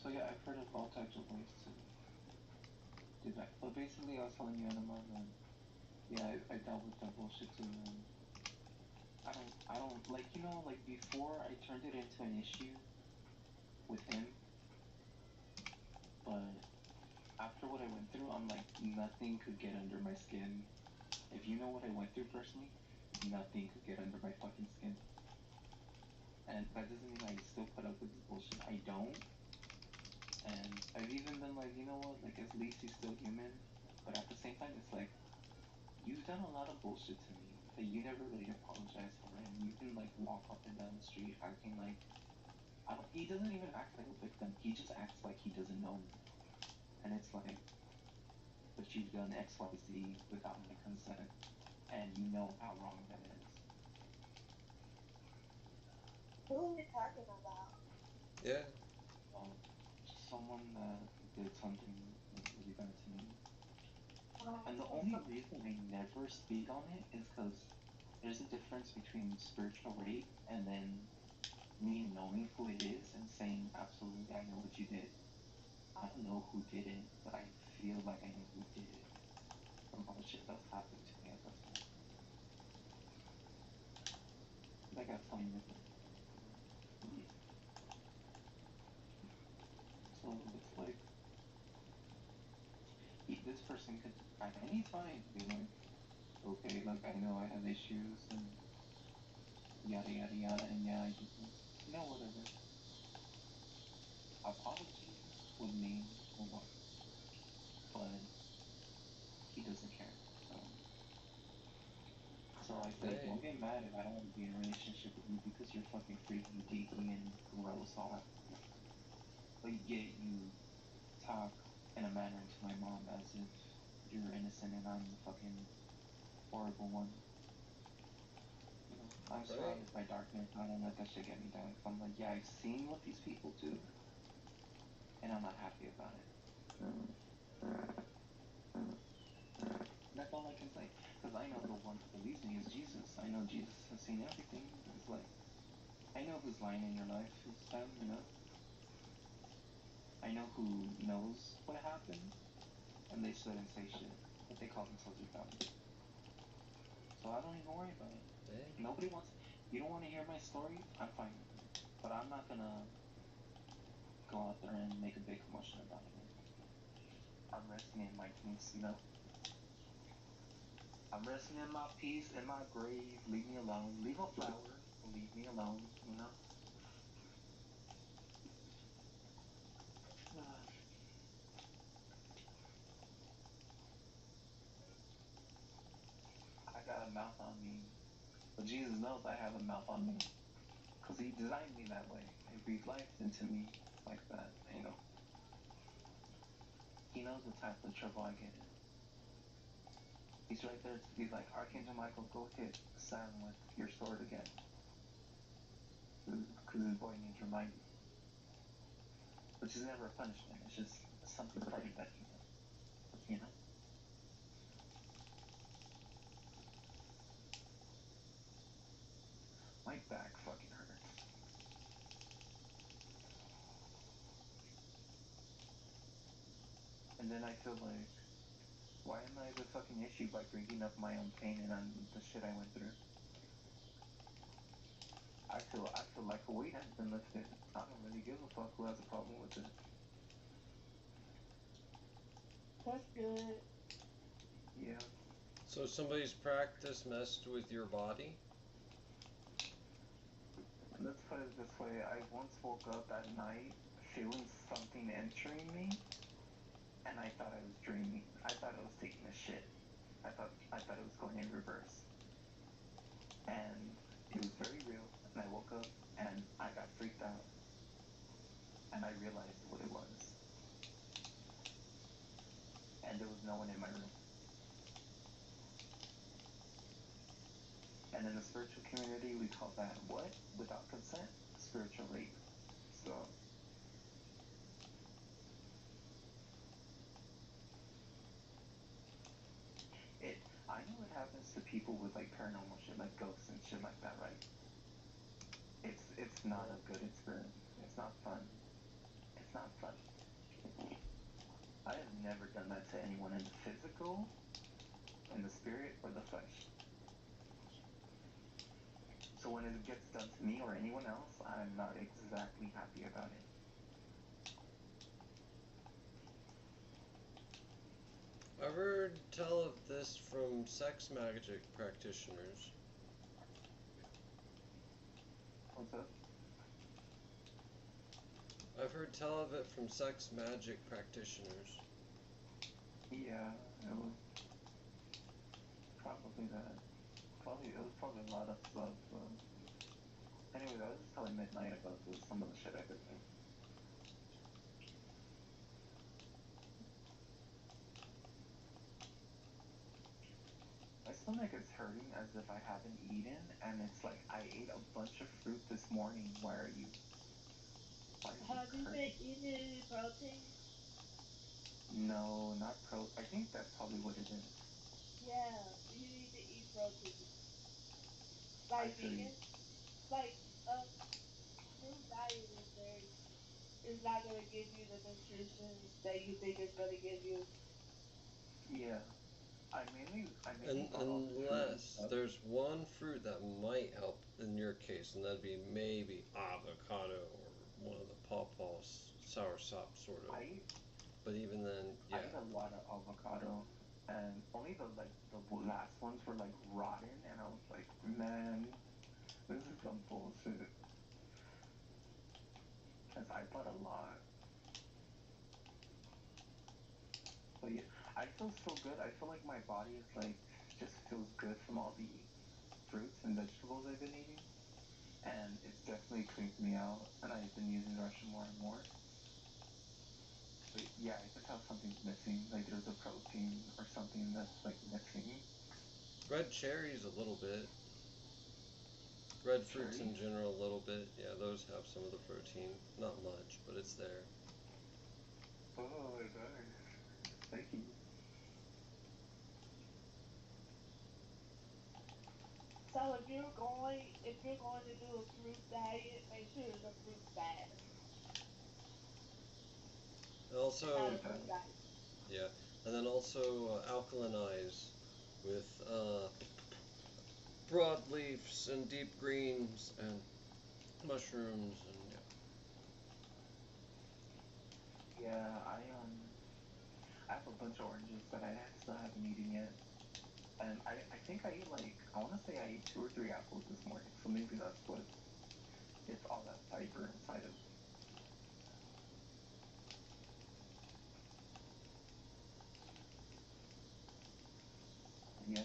So yeah, I've heard of all types of ways to do that. But basically I was telling you Enema that yeah, I dealt with that bullshit too, and I don't like, you know, like before I turned it into an issue with him, but after what I went through, I'm like, nothing could get under my skin. If you know what I went through personally, nothing could get under my fucking skin. And that doesn't mean I still put up with this bullshit. I don't. And I've even been like, you know what, like at least he's still human. But at the same time, it's like, you've done a lot of bullshit to me that you never really apologized for. And you can like walk up and down the street acting like, he doesn't even act like a victim. He just acts like he doesn't know me. And it's like, but you've done X, Y, Z without my consent. And you know how wrong that is. Who are we talking about? Yeah. Just someone that did something really bad to me. Oh, And the only reason I never speak on it is because there's a difference between spiritual rape and then me knowing who it is and saying, absolutely, I know what you did. I don't know who did it, but I feel like I know who did it from all the shit that's happened to me at this point. Like I was telling you. So it's like, this person could at any time be like, okay, like I know I have issues and yada yada yada, and yeah, I did this. You know, whatever. Apology would mean a lot, but he doesn't care. So I said, Hey. don't get mad if I don't want to be in a relationship with you because you're fucking freaky, deaky, and gross all that. But yet you talk in a manner to my mom as if you're innocent and I'm the fucking horrible one. You know, I'm surrounded by darkness. I don't let that shit get me down. Cause I'm like, yeah, I've seen what these people do, and I'm not happy about it. That's all I can say. Because I know the one who believes me is Jesus. I know Jesus has seen everything. It's like, I know who's lying in your life. It's them, you know. I know who knows what happened, and they shouldn't say shit, but they call themselves your family. So I don't even worry about it. Dang. Nobody wants. You don't want to hear my story? I'm fine with it. But I'm not gonna go out there and make a big commotion about it. I'm resting in my peace, you know. I'm resting in my peace, in my grave. Leave me alone. Leave a flower. Leave me alone, you know. I got a mouth on me. But Jesus knows I have a mouth on me. Because he designed me that way. He breathed life into me like that, you know. He knows the type of trouble I get in. He's right there to be like, Archangel Michael, go hit Sam with your sword again. Because his boy needs reminding. Which is never a punishment. It's just something funny that he does. You know? My back fucking hurts. And then I feel like, why am I the fucking issue by bringing up my own pain and the shit I went through? I feel like a weight has been lifted. I don't really give a fuck who has a problem with it. That's good. Yeah. So somebody's practice messed with your body? Let's put it this way. I once woke up at night feeling something entering me, and I thought I was dreaming. I thought I was taking a shit. I thought it was going in reverse. And it was very real. And I woke up and I got freaked out. And I realized what it was. And there was no one in my room. And in the spiritual community, we call that what? Without consent? Spiritual rape. So, I know it happens to people with like paranormal shit, like ghosts and shit like that, right? It's not a good experience. It's not fun. It's not fun. I have never done that to anyone in the physical, in the spirit, or the flesh. So when it gets done to me or anyone else, I'm not exactly happy about it. I've heard tell of this from sex magic practitioners. What's up? I've heard tell of it from sex magic practitioners. Yeah, it was probably that. It was probably a lot of stuff. Anyways, I was just telling Midnight about some of the shit I've been through. My stomach is hurting as if I haven't eaten, and it's like I ate a bunch of fruit this morning. Why are you? Have you been eating any protein? No, not pro. I think that's probably what it is. Yeah, you need to eat protein. Like vegan? Like, fruit diet is not gonna give you the nutrition that you think it's gonna give you. Yeah. I mainly bought all this fruit and Unless stuff. there's one fruit that might help in your case, and that'd be maybe avocado or one of the pawpaws, sour sop sort of. But even then, I yeah. ate a lot of avocado, and only the last ones were like rotten, and I was like, man, this is some bullshit. Cause I bought a lot. But yeah, I feel so good. I feel like my body is like just feels good from all the fruits and vegetables I've been eating, and it's definitely cleaned me out. And I've been using Russian more and more. Yeah, I can tell something's missing. Like there's a protein or something that's like missing. Red cherries a little bit. Red fruits in Cherries? general a little bit. Yeah, those have some of the protein. Not much, but it's there. Oh, nice. Thank you. So if you're going to do a fruit diet, make sure the fruit fast, not Also, a fruit diet. yeah, and then also alkalinize with broadleafs and deep greens and mushrooms and yeah. Yeah, I have a bunch of oranges that I still haven't eaten yet. And I think I ate like, I want to say I ate 2 or 3 apples this morning. So maybe that's what, it's all that fiber inside of. Yeah.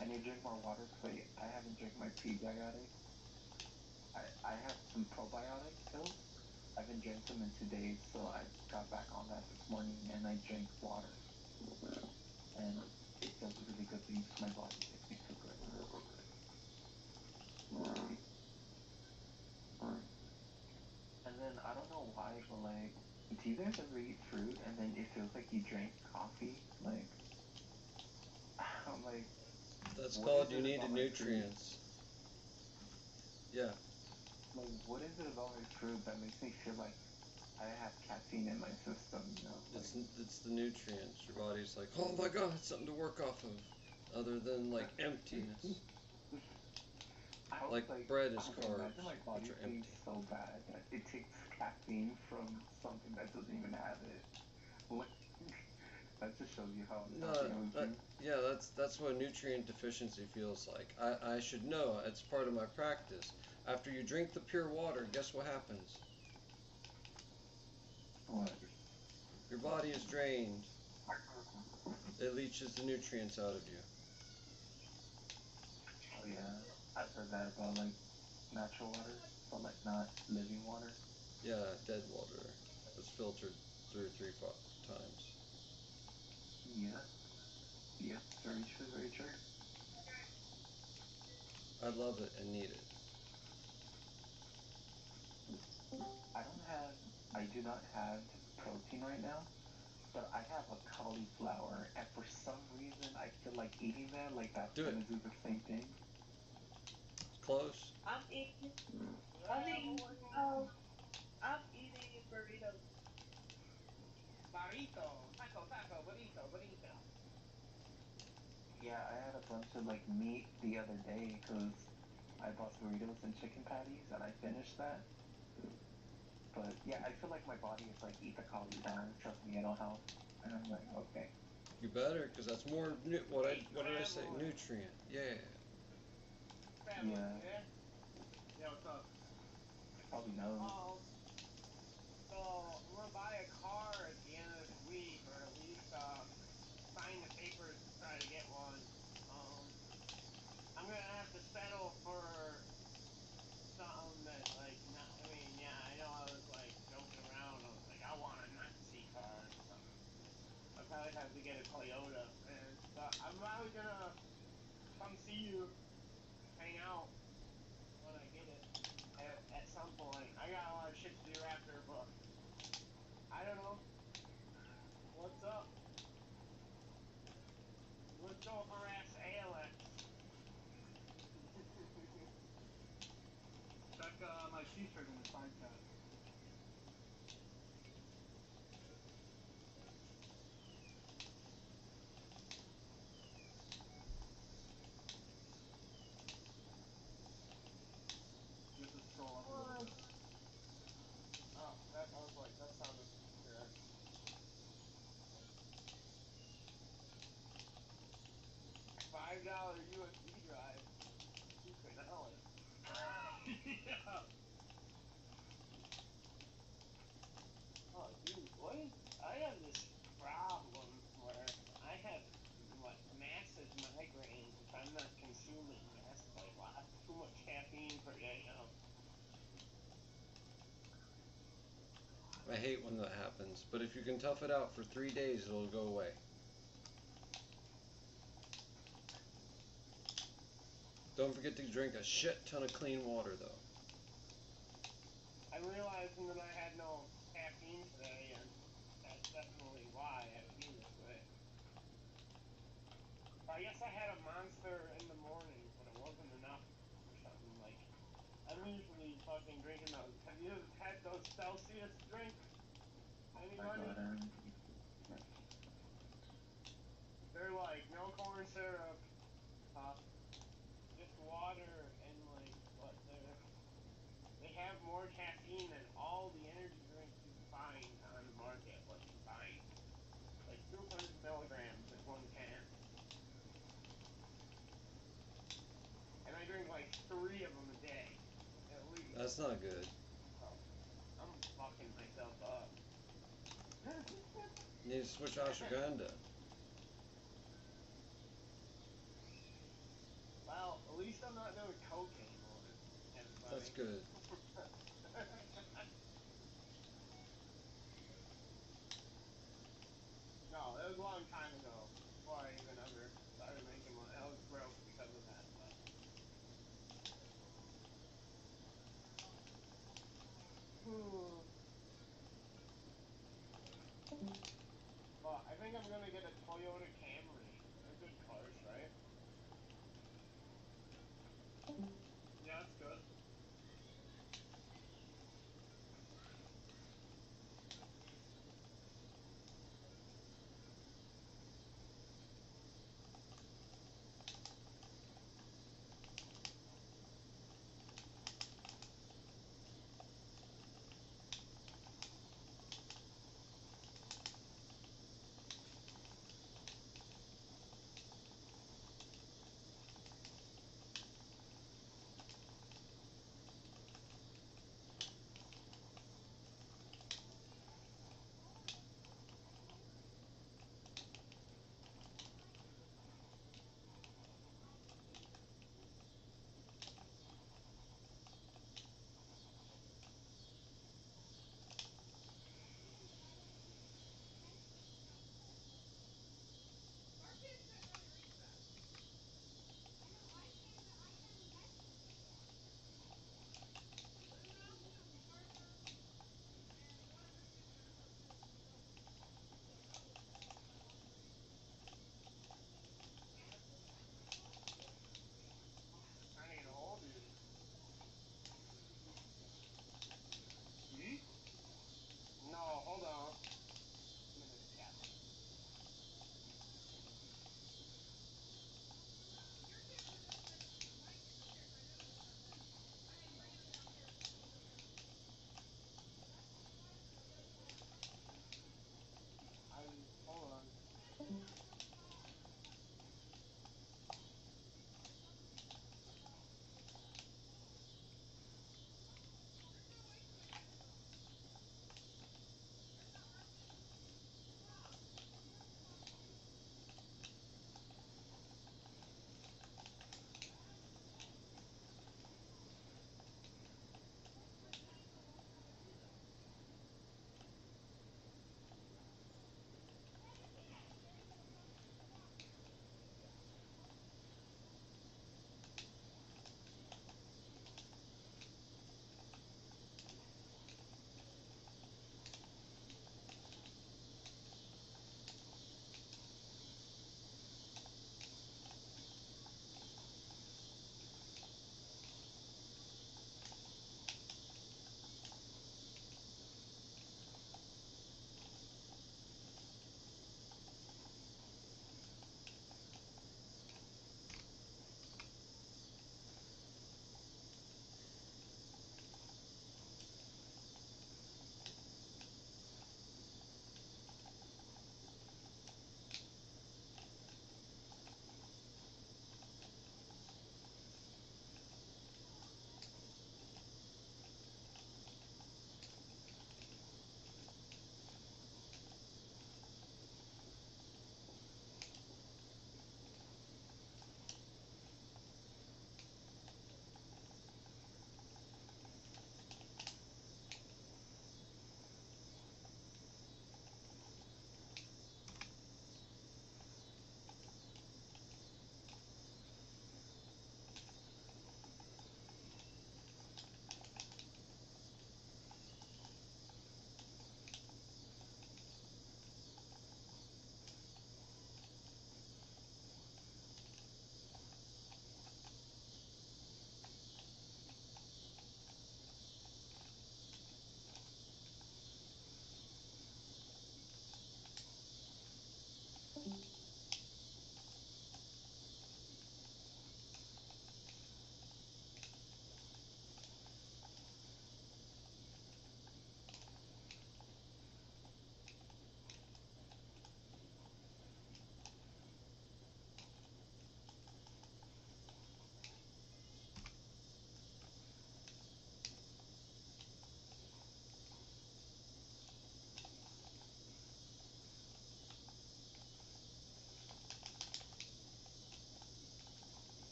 I need to drink more water because I haven't drank my prebiotics. I have some probiotic pills. I haven't drank them in 2 days, so I got back on that this morning and I drank water. And it does really good things for my body. It makes me feel good. And then I don't know why, but like, do you guys ever eat fruit and then it feels like you drank coffee? Like, I'm like, That's what is called you it needed about my fruit? nutrients. Yeah, Like, what is it about my fruit that makes me feel like I have caffeine in my system? You know, it's like, it's the nutrients. Your body's like, oh my god, it's something to work off of, other than like emptiness. I was Like like, bread is I was like, carbs, imagine my which body are being empty. so bad that it takes caffeine from something that doesn't even have it. Like, that just shows you how No, unhealthy I would be. yeah, that's what nutrient deficiency feels like. I should know. It's part of my practice. After you drink the pure water, guess what happens? What? Your body is drained. It leaches the nutrients out of you. Oh yeah, I've heard that about like natural water, but like not living water. Yeah, dead water. It's filtered through 3 times. Yeah, yeah, very true, very true. I love it and need it. I do not have protein right now, but I have a cauliflower, and for some reason I feel like eating that, like that's Do it. gonna do the same thing. Close. I'm eating, I'm eating, um, I'm eating burritos. Barito, taco, burrito. Yeah, I had a bunch of like meat the other day because I bought burritos and chicken patties, and I finished that. But yeah, I feel like my body is like, eat the cauliflower, trust me, it'll help. And I'm like, okay. You better, because that's more. Hey, What did I say? traveler. Nutrient. Yeah. Traveler, Yeah, you there? Yeah, what's up? probably knows. So I'm gonna buy a car at the end of this week, or at least sign the papers to try to get one. Um, I'm gonna have to settle for something that, like, not. I mean, yeah, I know I was like joking around. I was like, I want a Nazi car or something. I probably have to get a Toyota, and I'm probably gonna come see you, hang out when I get it at some point. I got a lot of shit to do after, but I don't know. What's up? Let's go harass ALX. Check my t-shirt in the side chat. You have to scroll up a little bit. Oh, I was like, that sounded correct. $5 USB drive. $2. Yeah. Oh, dude, what is? I have this problem where I have like massive migraines if I'm not consuming like too much caffeine per day. I hate when that happens, but if you can tough it out for 3 days, it'll go away. Don't forget to drink a shit ton of clean water, though. I realized that I had no caffeine today, and that's definitely why I feel this way. I guess I had a monster in the morning, but it wasn't enough or something. Like, I'm usually fucking drinking those. Have you had those Celsius drinks? Anybody? They're like no corn syrup, just water, and like, what, they have more caffeine than all the energy drinks you can find on the market, like combined. Like 200 milligrams in one can. And I drink like 3 of them a day, at least. That's not good. Oh, I'm fucking myself up. You need to switch ashwagandha. Well, at least I'm not doing coke anymore, everybody. That's good. No, it was a long time ago, before I even ever started making one. I was broke because of that, but... Well, I think I'm gonna get a Toyota Camry. They're good cars, right? Yeah, that's good.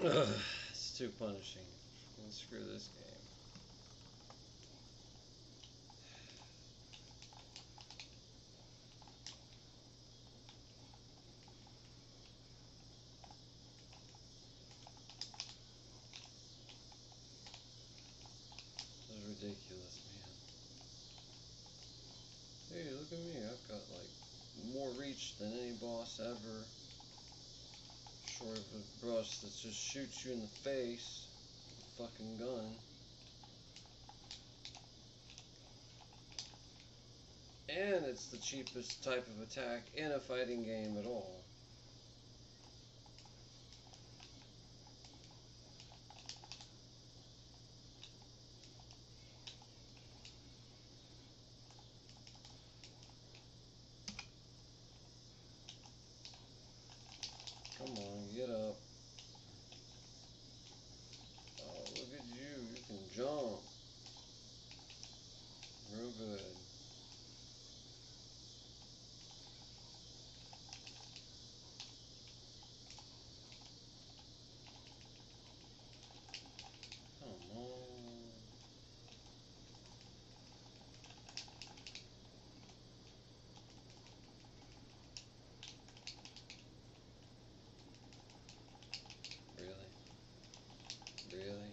Ugh, it's too punishing. Screw this game. This is ridiculous, man. Hey, look at me. I've got like more reach than any boss ever. Short of a brush that just shoots you in the face with a fucking gun. And it's the cheapest type of attack in a fighting game at all. Come on, get up. Oh, look at you. You can jump. Real good. Come on. Really? Really?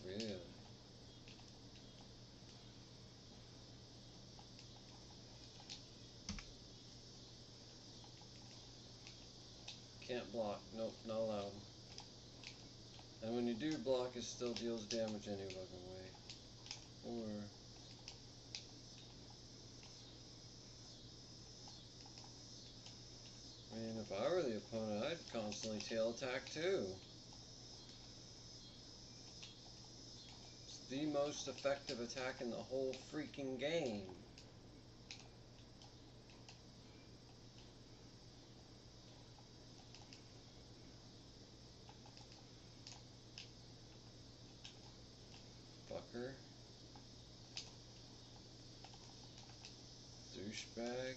Really? Can't block. Nope, not allowed. And when you do block, it still deals damage any fucking way. Or... I mean, if I were the opponent, I'd constantly tail attack too. It's the most effective attack in the whole freaking game. Fucker. Douchebag.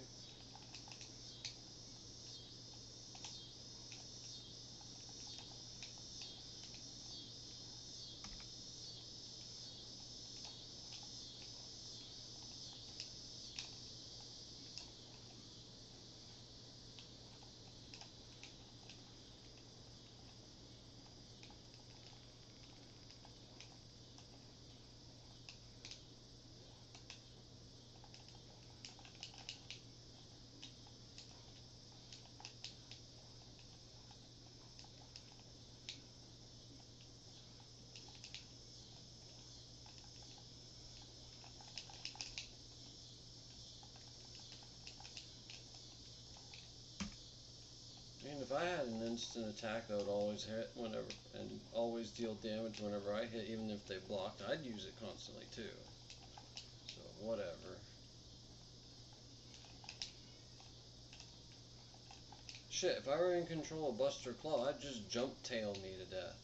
I mean, if I had an instant attack that would always hit whenever and always deal damage whenever I hit, even if they blocked, I'd use it constantly too. So whatever. Shit, if I were in control of Buster Claw, I'd just jump tail me to death.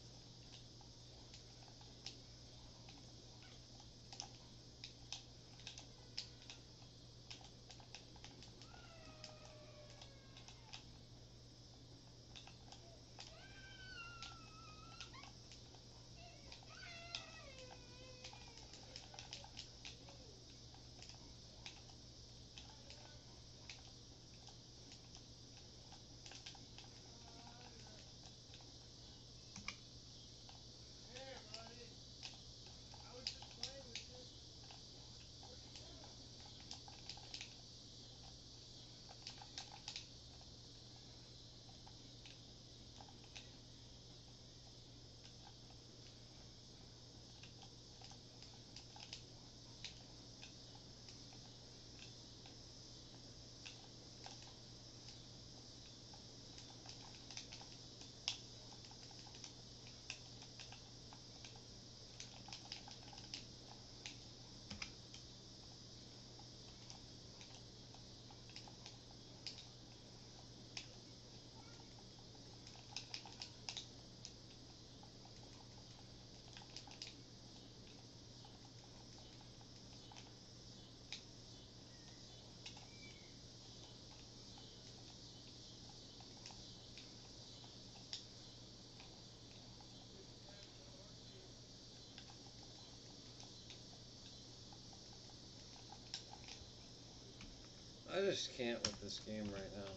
I just can't with this game right now.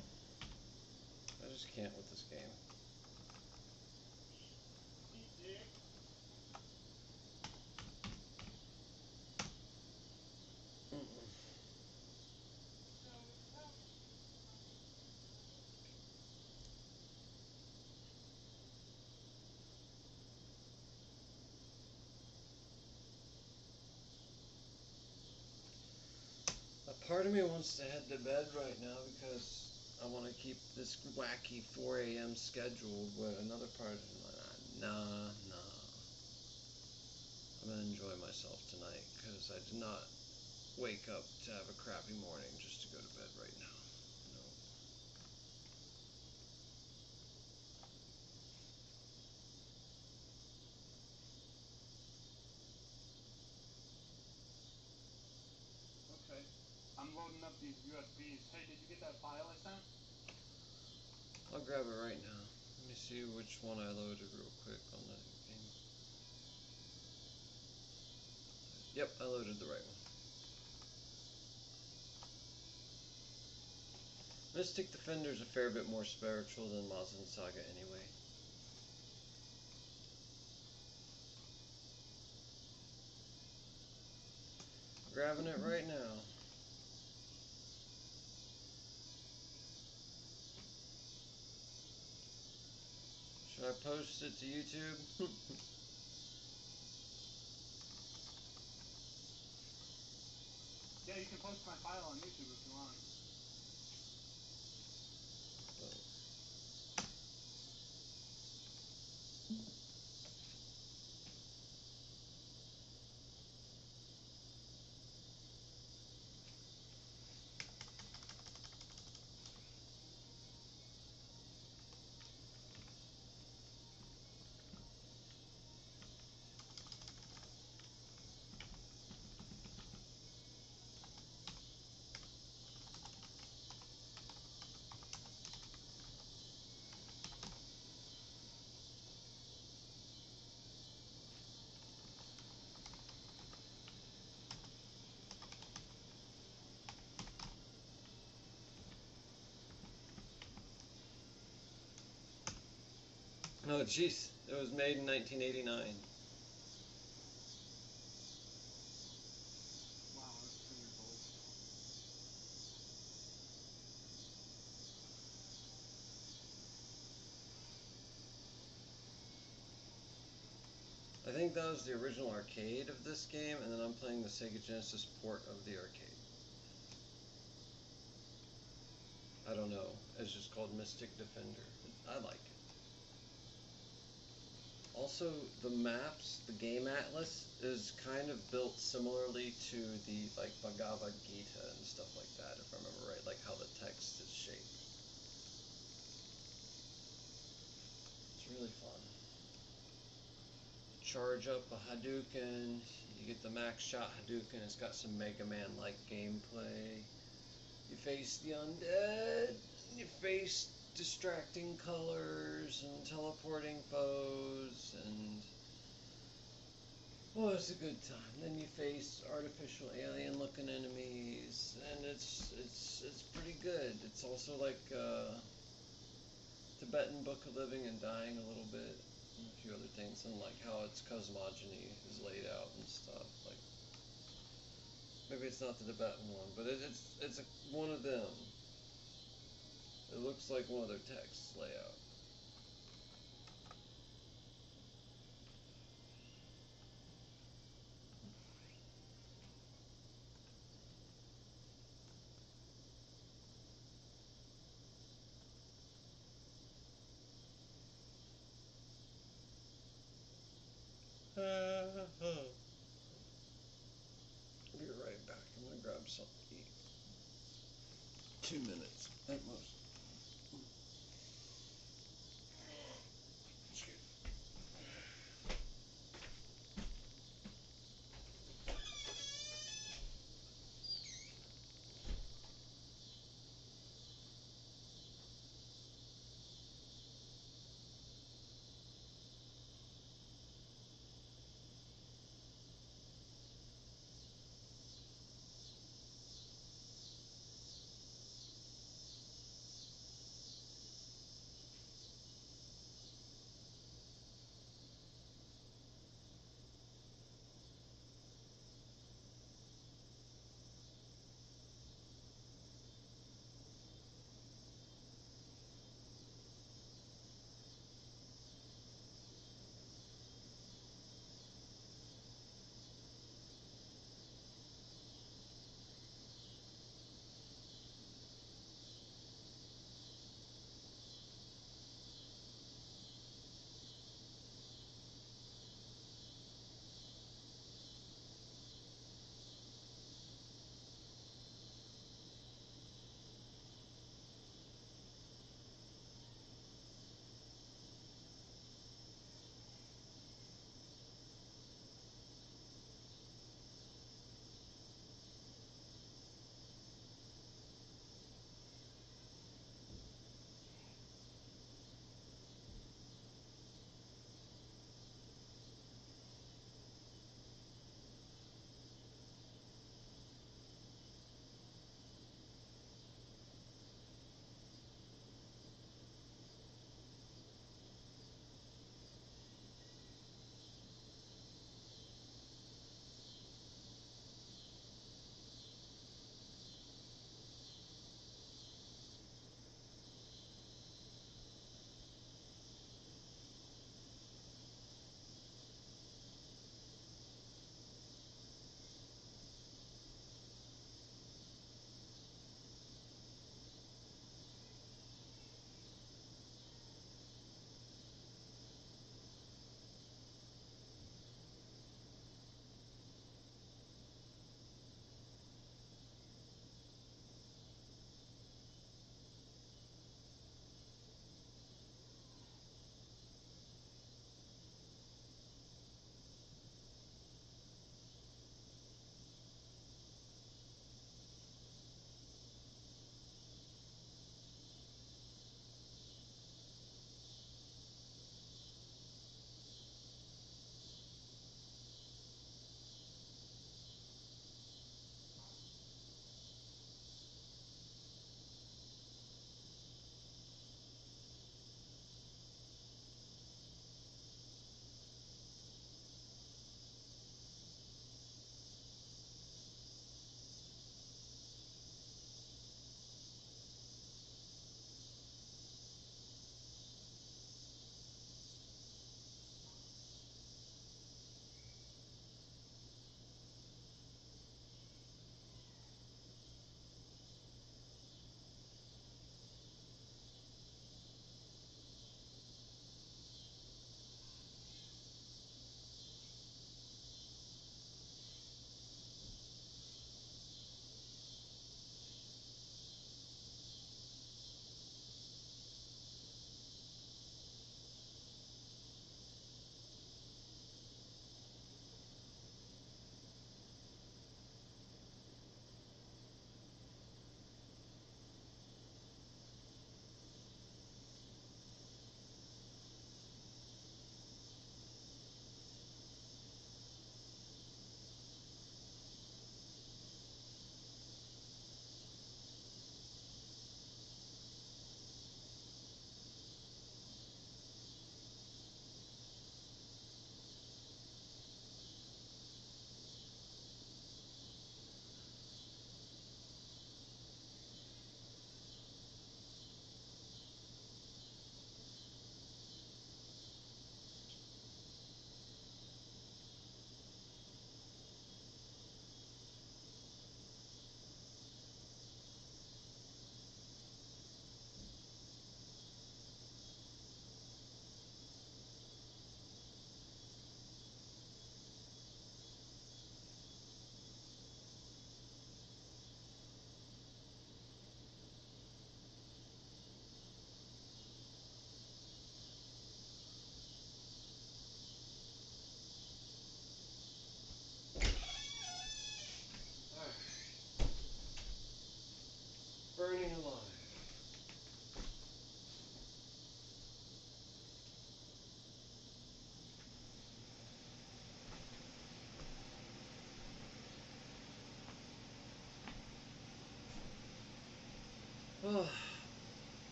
I just can't with this game. Mm-mm. A part of me wants to head to bed right now because I want to keep this wacky 4 a.m. scheduled, but another part of me, nah. I'm going to enjoy myself tonight because I did not wake up to have a crappy morning just to go to bed right now. No. Okay. I'm loading up these USBs. Hey, did you get that file I sent? I'll grab it right now. Let me see which one I loaded real quick on the game. Yep, I loaded the right one. Mystic Defender's a fair bit more spiritual than Mazin Saga anyway. Grabbing it right now. Should I post it to YouTube? Yeah, you can post my file on YouTube if you want. No, jeez. It was made in 1989. Wow, that's 2 years old. I think that was the original arcade of this game, and then I'm playing the Sega Genesis port of the arcade. I don't know. It's just called Mystic Defender. I like it. Also, the maps, the game atlas, is kind of built similarly to the Bhagavad Gita and stuff like that, if I remember right, like how the text is shaped. It's really fun. Charge up a Hadouken, you get the max shot Hadouken, it's got some Mega Man-like gameplay. You face the undead, you face distracting colors and teleporting foes, and oh, it's a good time. Then you face artificial alien-looking enemies, and it's pretty good. It's also like Tibetan Book of Living and Dying a little bit, and a few other things, and like how its cosmogony is laid out and stuff. Like maybe it's not the Tibetan one, but it's one of them. It looks like one of their texts layout. I'll be right back. I'm gonna grab something to eat. 2 minutes at most.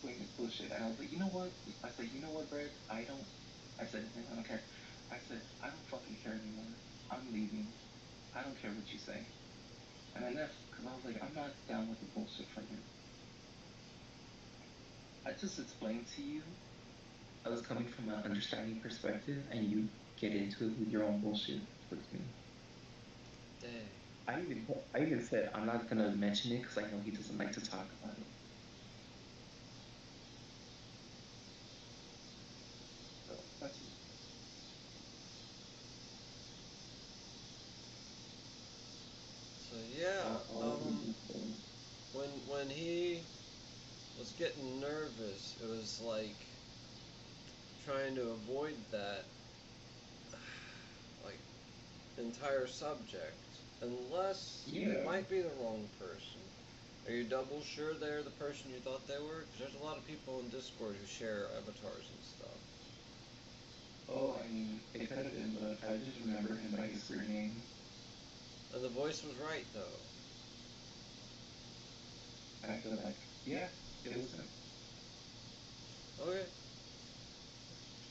explain this bullshit. And I was like, you know what? I said, you know what, Brad? I said, I don't care. I said, I don't fucking care anymore. I'm leaving. I don't care what you say. And I left because I was like, I'm not down with the bullshit from you. I just explained to you. I was coming from an understanding perspective, and you get into it with your own bullshit towards me. Dang. I even said I'm not gonna mention it because I know he doesn't like to talk about it. So that's it. So yeah, when he was getting nervous, it was like trying to avoid that like entire subject, unless it might be the wrong person. Are you double sure they're the person you thought they were? Because there's a lot of people in Discord who share avatars and stuff. Oh, I mean, it could have been, but I just remember him by his screen name. And the voice was right, though. I feel like, yeah, it was him. Okay.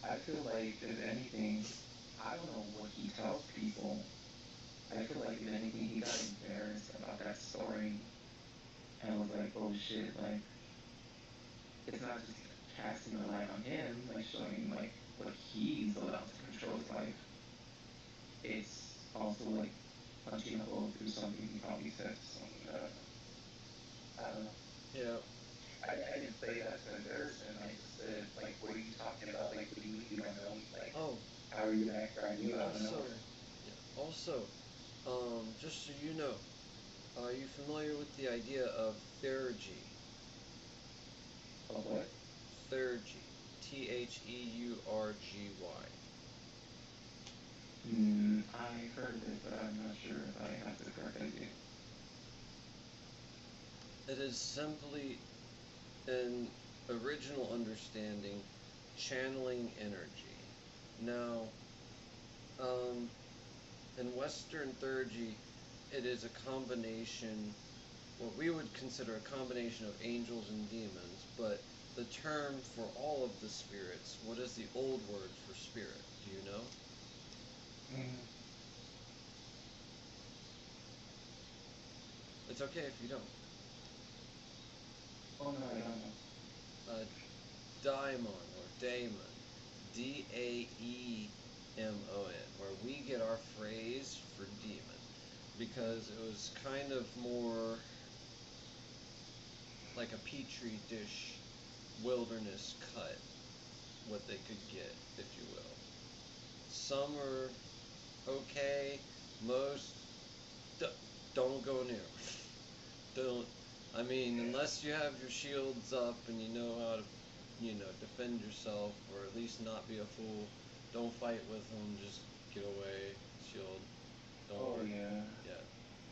I feel like, if anything, I don't know what he tells people. I feel like, if anything, he got embarrassed about that story. And was like, oh shit, like, it's not just casting a light on him, like, showing, like, what he's allowed to control his life. It's also, like, punching a hole through something he probably said to someone. I don't know. Yeah. I didn't say that to embarrass him. I just said, like, what are you talking about? Like, what do you mean you don't know? Like, how are you gonna act around you? I don't know. Also, just so you know, are you familiar with the idea of theurgy? Of what? Theurgy. Theurgy. I heard of it, but I'm not sure if I have the correct idea. It is simply an original understanding, channeling energy. Now, in Western theurgy, it is a combination, what we would consider a combination of angels and demons, but the term for all of the spirits, what is the old word for spirit? Do you know? It's okay if you don't. Oh no, I don't know. Daimon or daemon, Daemon, where we get our phrase for demon, because it was kind of more like a petri dish wilderness cut, what they could get, if you will. Some are okay, most don't go near. Don't. I mean, unless you have your shields up and you know how to, defend yourself, or at least not be a fool. Don't fight with them. Just get away. Shield. Don't worry. Yeah.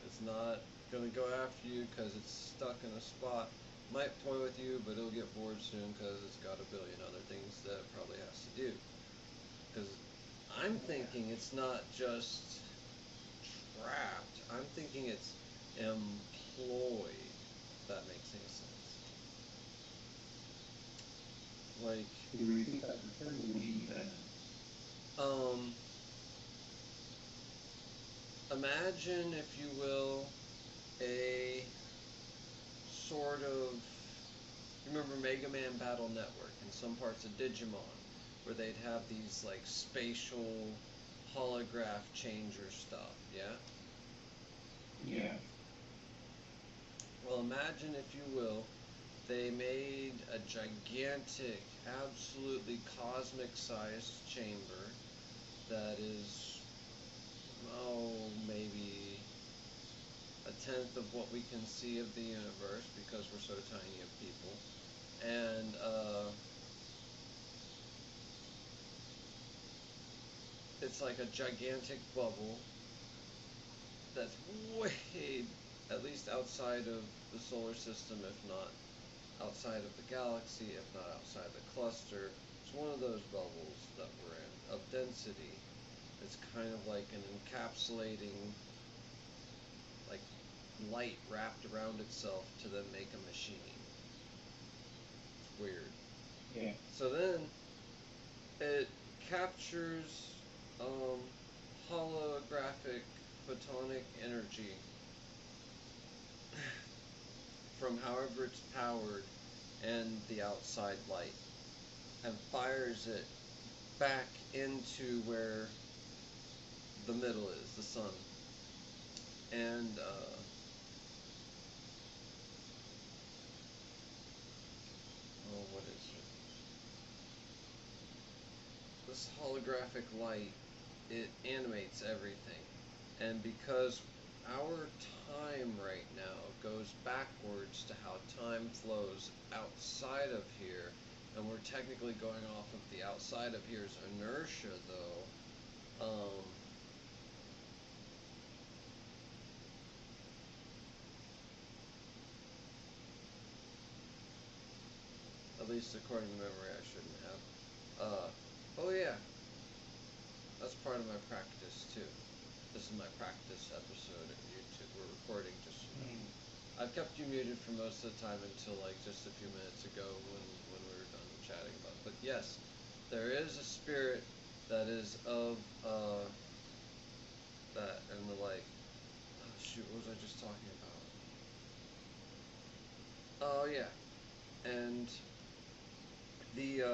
It's not gonna go after you because it's stuck in a spot. Might toy with you, but it'll get bored soon because it's got a billion other things that it probably has to do. Because I'm thinking it's not just trapped. I'm thinking it's employed. If that makes any sense. Like, do you think that the term would be that? Imagine, if you will, a sort of, you remember Mega Man Battle Network and some parts of Digimon, where they'd have these like spatial holograph changer stuff, yeah? Yeah. Well, imagine, if you will, they made a gigantic, absolutely cosmic-sized chamber that is, maybe a tenth of what we can see of the universe because we're so tiny of people. And, it's like a gigantic bubble that's way, at least outside of the solar system, if not outside of the galaxy, if not outside the cluster. It's one of those bubbles that we're in, of density. It's kind of like an encapsulating, like, light wrapped around itself to then make a machine. weird. Yeah. So then it captures holographic photonic energy from however it's powered and the outside light, and fires it back into where the middle is, the sun. And what is it? This holographic light, it animates everything. And because our time right now goes backwards to how time flows outside of here, and we're technically going off of the outside of here's inertia, though, at least according to memory, I shouldn't have. Oh yeah, that's part of my practice too. This is my practice episode of YouTube. We're recording just. I've kept you muted for most of the time until like just a few minutes ago when we were done chatting about it. But yes, there is a spirit that is of that and the like. Oh shoot, what was I just talking about? Oh yeah, and the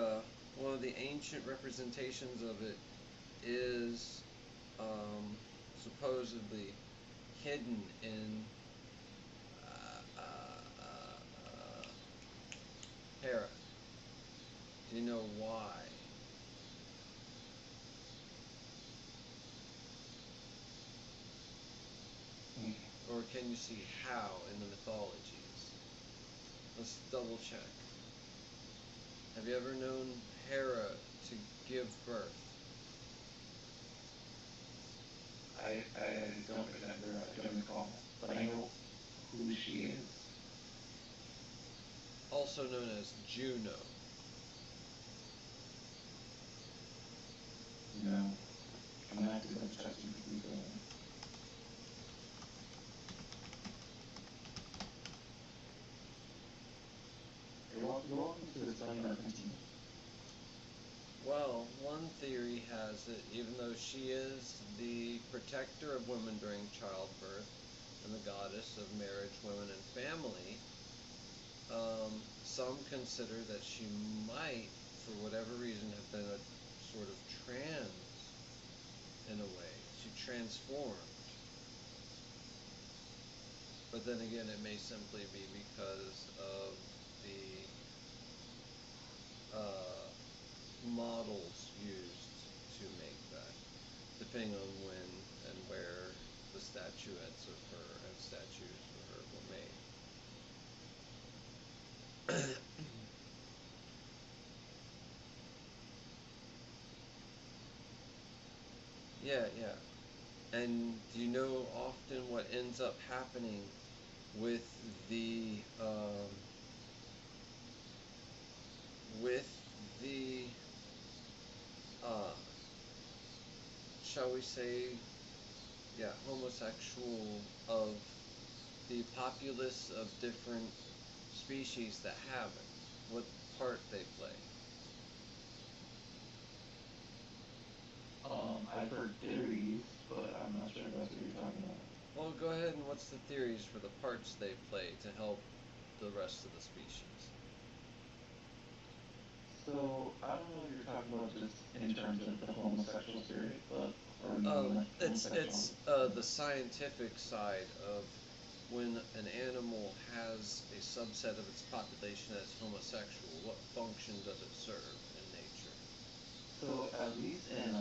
one of the ancient representations of it is supposedly hidden in Hera. Do you know why? Or can you see how in the mythologies? Let's double check. Have you ever known Hera to give birth? I don't remember, I don't recall, but I know who she is. Also known as Juno. No. I'm gonna have to go check some people. You're welcome to explain our continue. Well, one theory has it, even though she is the protector of women during childbirth and the goddess of marriage, women, and family, some consider that she might, for whatever reason, have been a sort of trans in a way. She transformed. But then again, it may simply be because of the models used to make that, depending on when and where the statuettes of her and statues of her were made. Yeah, yeah. And do you know often what ends up happening with the with the shall we say, yeah, homosexual of the populace of different species that have it? What part they play? I've heard theories, but I'm not sure that's what you're talking about. Well, go ahead, and what's the theories for the parts they play to help the rest of the species? So, I don't know if you're talking about just in terms of the homosexual spirit, but It's the scientific side of when an animal has a subset of its population that's homosexual. What function does it serve in nature? So at least in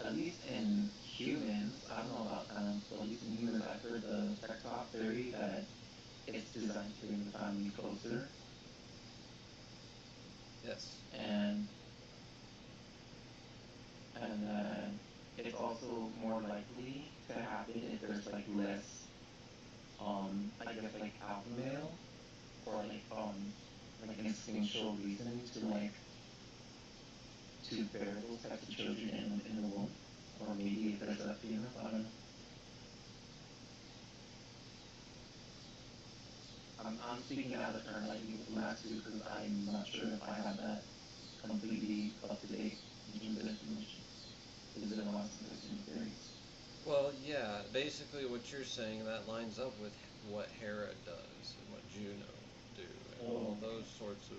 at least in humans, I don't know about but at least in humans, I've heard the sex-off theory that it's designed to bring the family closer. Yes. And it's also more likely to happen if there's like less, I guess like alpha male, or like instinctual reason to bear those types of children in the womb, or maybe if there's a female, I don't know. I'm speaking out of turn, like with the last two, because I'm not sure if I have that completely up to date in terms of information. It's been a while since I've seen the theories. Well, yeah, basically what you're saying, that lines up with what Hera does and what Juno do, and all those sorts of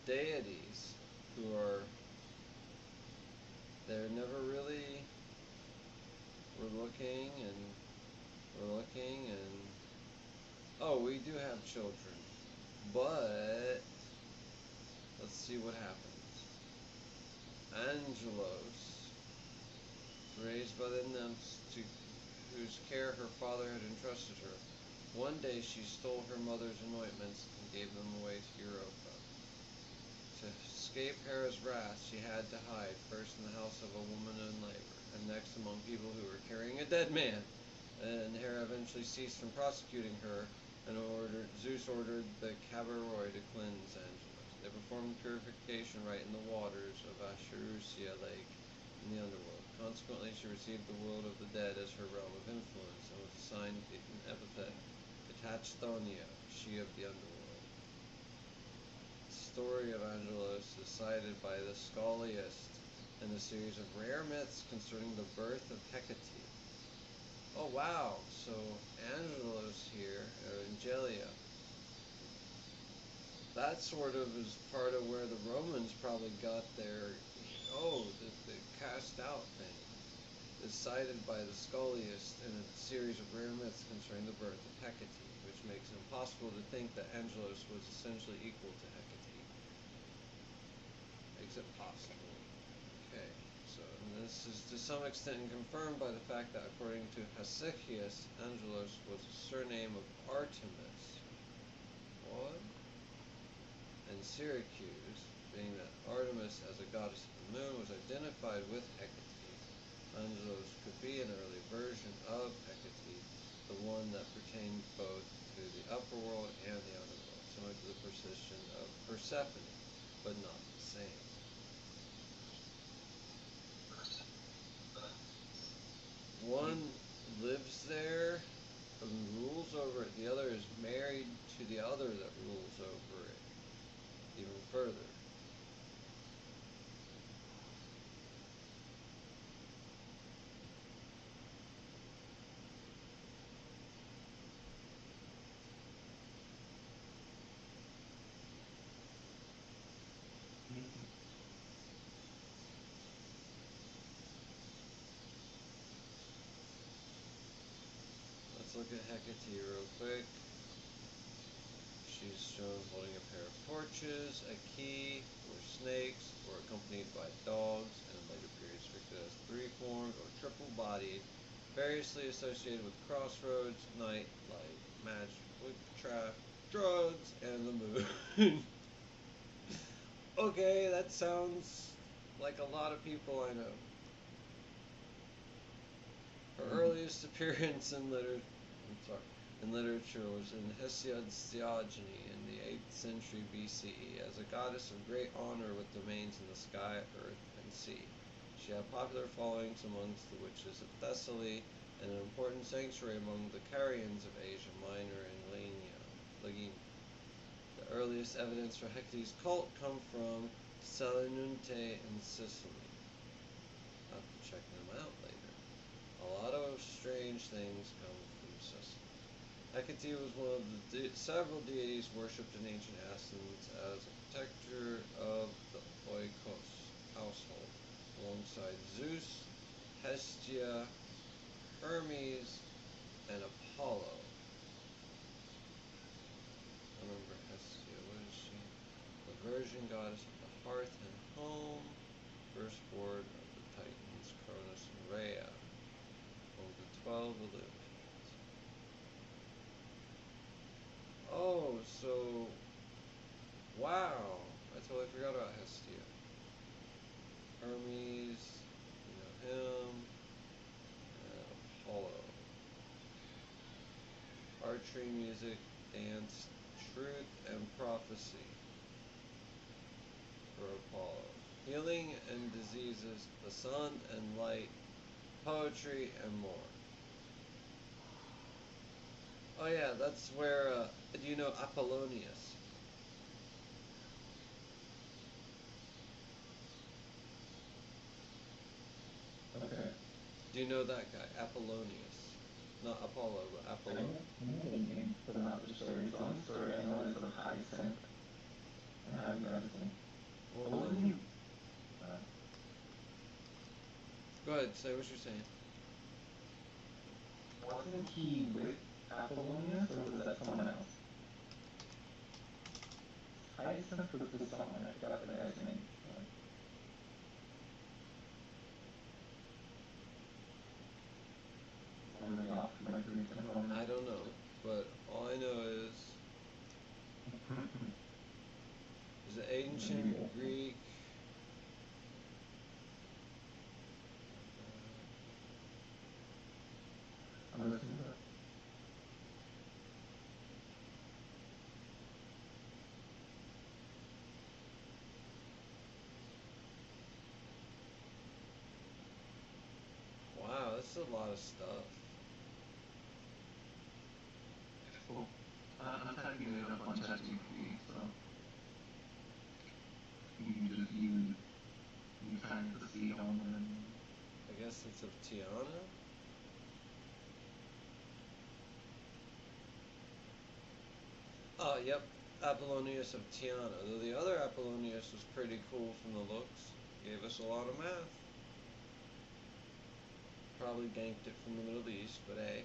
deities who are, they're never really, we're looking and, oh, we do have children, but let's see what happens. Angelos, raised by the nymphs to whose care her father had entrusted her. One day she stole her mother's anointments and gave them away to Europa. To escape Hera's wrath, she had to hide, first in the house of a woman in labor, and next among people who were carrying a dead man. And Hera eventually ceased from prosecuting her, and Zeus ordered the Cabaroi to cleanse Angelos. They performed purification rite in the waters of Asherusia Lake in the underworld. Consequently, she received the world of the dead as her realm of influence, and was assigned an epithet, Catachtonia, she of the underworld. The story of Angelos is cited by the scholiast in a series of rare myths concerning the birth of Hecate. Oh wow, so Angelos here, or Angelia, that sort of is part of where the Romans probably got their, the cast out thing, is cited by the scholiast in a series of rare myths concerning the birth of Hecate, which makes it impossible to think that Angelos was essentially equal to Hecate. Makes it possible. Okay. So, and this is to some extent confirmed by the fact that according to Hesychius, Angelos was a surname of Artemis. What? And Syracuse, being that Artemis as a goddess of the moon was identified with Hecate, Angelos could be an early version of Hecate, the one that pertained both to the upper world and the underworld, similar to the position of Persephone, but not the same. One lives there and rules over it. The other is married to the other that rules over it even further. Let's look at Hecate real quick. She's shown holding a pair of torches, a key, or snakes, or accompanied by dogs, and in later periods depicted as three-formed or triple-bodied, variously associated with crossroads, night, light, magic, witchcraft, drugs, and the moon. Okay, that sounds like a lot of people I know. Her earliest appearance in literature was in Hesiod's Theogony in the 8th century BCE as a goddess of great honor with domains in the sky, earth, and sea. She had popular followings amongst the witches of Thessaly and an important sanctuary among the Carians of Asia Minor and Lagina. The earliest evidence for Hecate's cult come from Selinunte in Sicily. I'll have to check them out later. A lot of strange things come from Sicily. Hecate was one of the several deities worshipped in ancient Athens as a protector of the Oikos household, alongside Zeus, Hestia, Hermes, and Apollo. I remember Hestia. What is she? The virgin goddess of the hearth and home, firstborn of the Titans Cronus and Rhea, one of the 12 Olympians. Oh, so, wow, I totally forgot about Hestia. Hermes, him, and Apollo. Archery, music, dance, truth, and prophecy for Apollo. Healing and diseases, the sun and light, poetry, and more. Oh yeah, that's where, do you know Apollonius? Okay. Do you know that guy, Apollonius? Not Apollo, but Apollonius. I know the name, but not the story. The only story I know is of Hyacinth and how he got his name. Well, But wasn't he? go ahead, say what you're saying. Wasn't he with Apollonius, or was that someone else? Hyacinth was with someone. I forgot the guy's name. I'm really off. You might give me some moment. I don't know, but all I know is the ancient Greek. I'm listening to that. Wow, that's a lot of stuff. Cool. I'm typing it up on ChatGPT, so you can just use sign to see on and I guess it's of Tiana. Oh, yep, Apollonius of Tiana. Though the other Apollonius was pretty cool from the looks. Gave us a lot of math. Probably ganked it from the Middle East, but hey.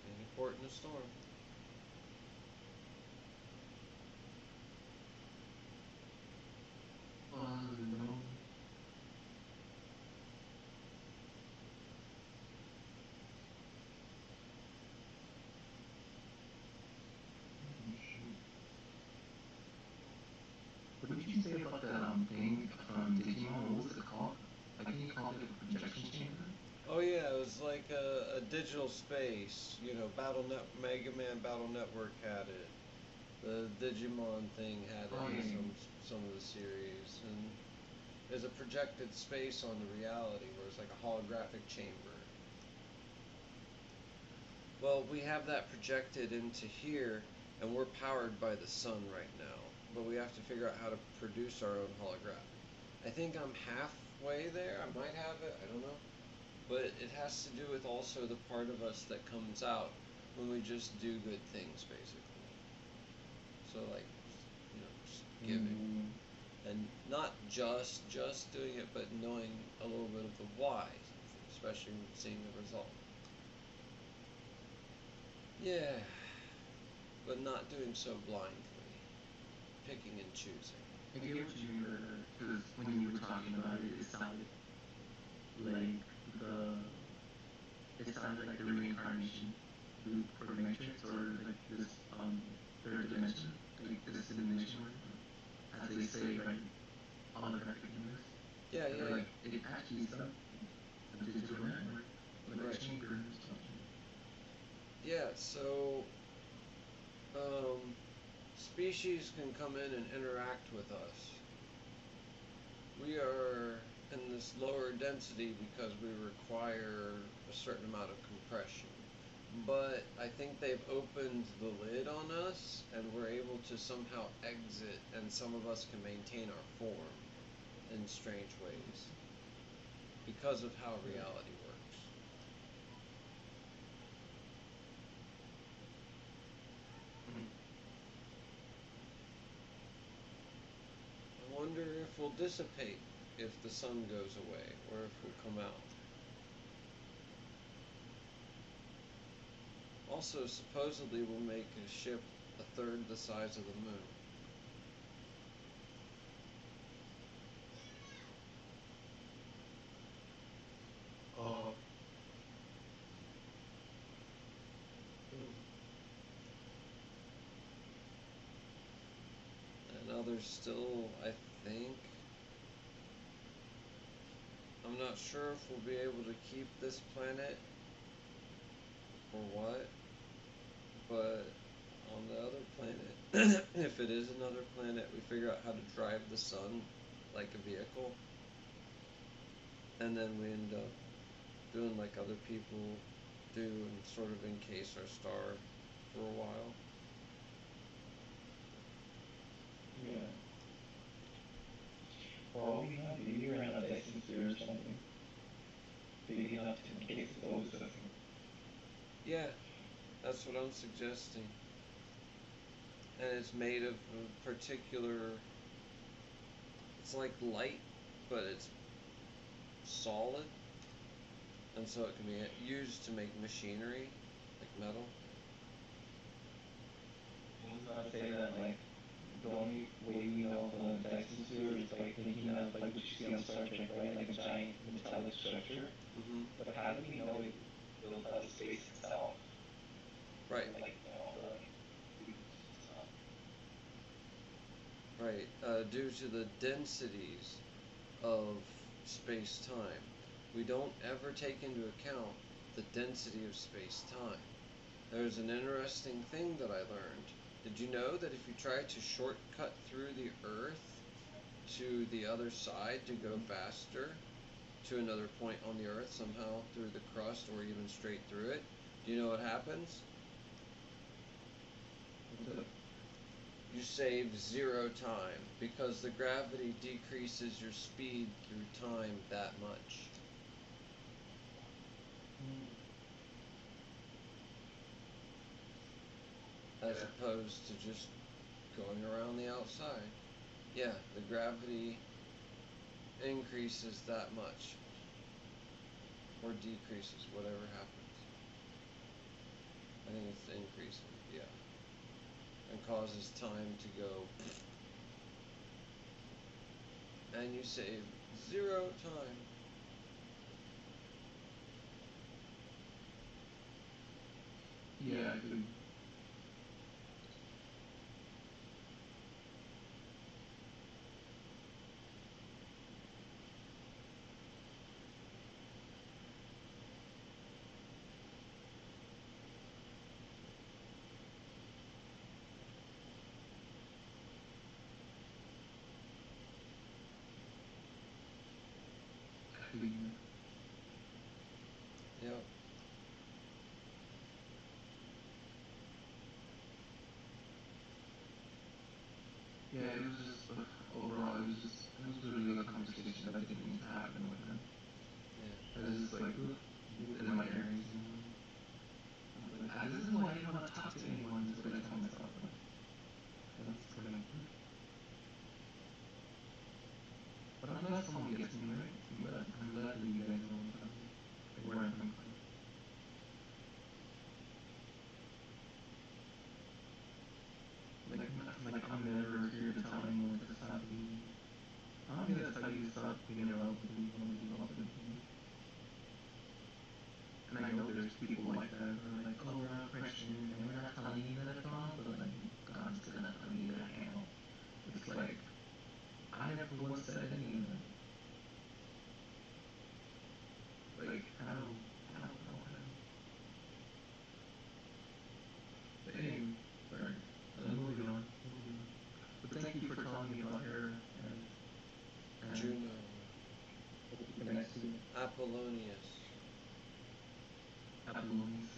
Any port in a storm. no. What did you say about that thing from Digimon? What was it called? I think you called it a projection chamber. Oh yeah, it was like a digital space. You know, Mega Man Battle Network had it. The Digimon thing had it in some of the series, and there's a projected space on the reality where it's like a holographic chamber. Well, we have that projected into here, and we're powered by the sun right now. But we have to figure out how to produce our own holographic. I think I'm halfway there. I might have it. I don't know. But it has to do with also the part of us that comes out when we just do good things, basically. So like, you know, just giving, and not just doing it, but knowing a little bit of the why, especially seeing the result. Yeah, but not doing so blindly, picking and choosing. I get what you mean, because when you were talking about it, it sounded like the reincarnation loop for the Matrix, or like this third dimension, like this simulation, as they say, right? Holographic universe. Yeah, yeah. Like it actually stuff a digital network, like a chamber or something. Yeah, so species can come in and interact with us. We are in this lower density because we require a certain amount of compression. But I think they've opened the lid on us, and we're able to somehow exit, and some of us can maintain our form in strange ways because of how reality works. I wonder if we'll dissipate if the sun goes away, or if we'll come out. Also, supposedly we'll make a ship a third the size of the moon. And others still, I think. I'm not sure if we'll be able to keep this planet or what, but on the other planet, if it is another planet, we figure out how to drive the sun like a vehicle, and then we end up doing like other people do and sort of encase our star for a while. Yeah. Well, we have maybe we're on a Dyson sphere or something. Big enough to encase its own system. Yeah, that's what I'm suggesting. And it's made of a particular, it's like light, but it's solid, and so it can be used to make machinery, like metal. I was about to say that, like, the only way we know of a Dyson sphere is by thinking of, like, what you see on Star Trek, right? Like a giant metallic structure. Mm-hmm. But how do we know it built out of space itself? Right. Like, Right, due to the densities of space-time. We don't ever take into account the density of space-time. There's an interesting thing that I learned. Did you know that if you try to shortcut through the Earth to the other side to go faster to another point on the Earth, somehow through the crust or even straight through it, do you know what happens? You save 0 time because the gravity decreases your speed through time that much. As opposed to just going around the outside. Yeah, the gravity increases that much. Or decreases, whatever happens. I think it's increasing, yeah. And causes time to go. And you save 0 time. yeah, I could. Yep. Yeah, it was just, overall, it was a really good conversation that I didn't need to happen with him. Yeah. I was just like, in my areas, you know. I was like, this is why I didn't want to talk to anyone, is what I told myself. That's kind of. But I'm glad someone gets me, right? I'm glad that you guys know where I'm coming from. Like, I'm never here to tell anyone to stop being. I'm gonna tell you to stop being around to be one of the oblivion. And I know there's people like that who are like, oh, we're not Christian, and we're not telling you that it's wrong, but like, God's good enough for you to handle. It's like, I never once said any of that. Like, I don't know how. But anyway, sorry. Moving on. But thank you for telling me about her and Juno. the next two. Apollonius. Apollonius.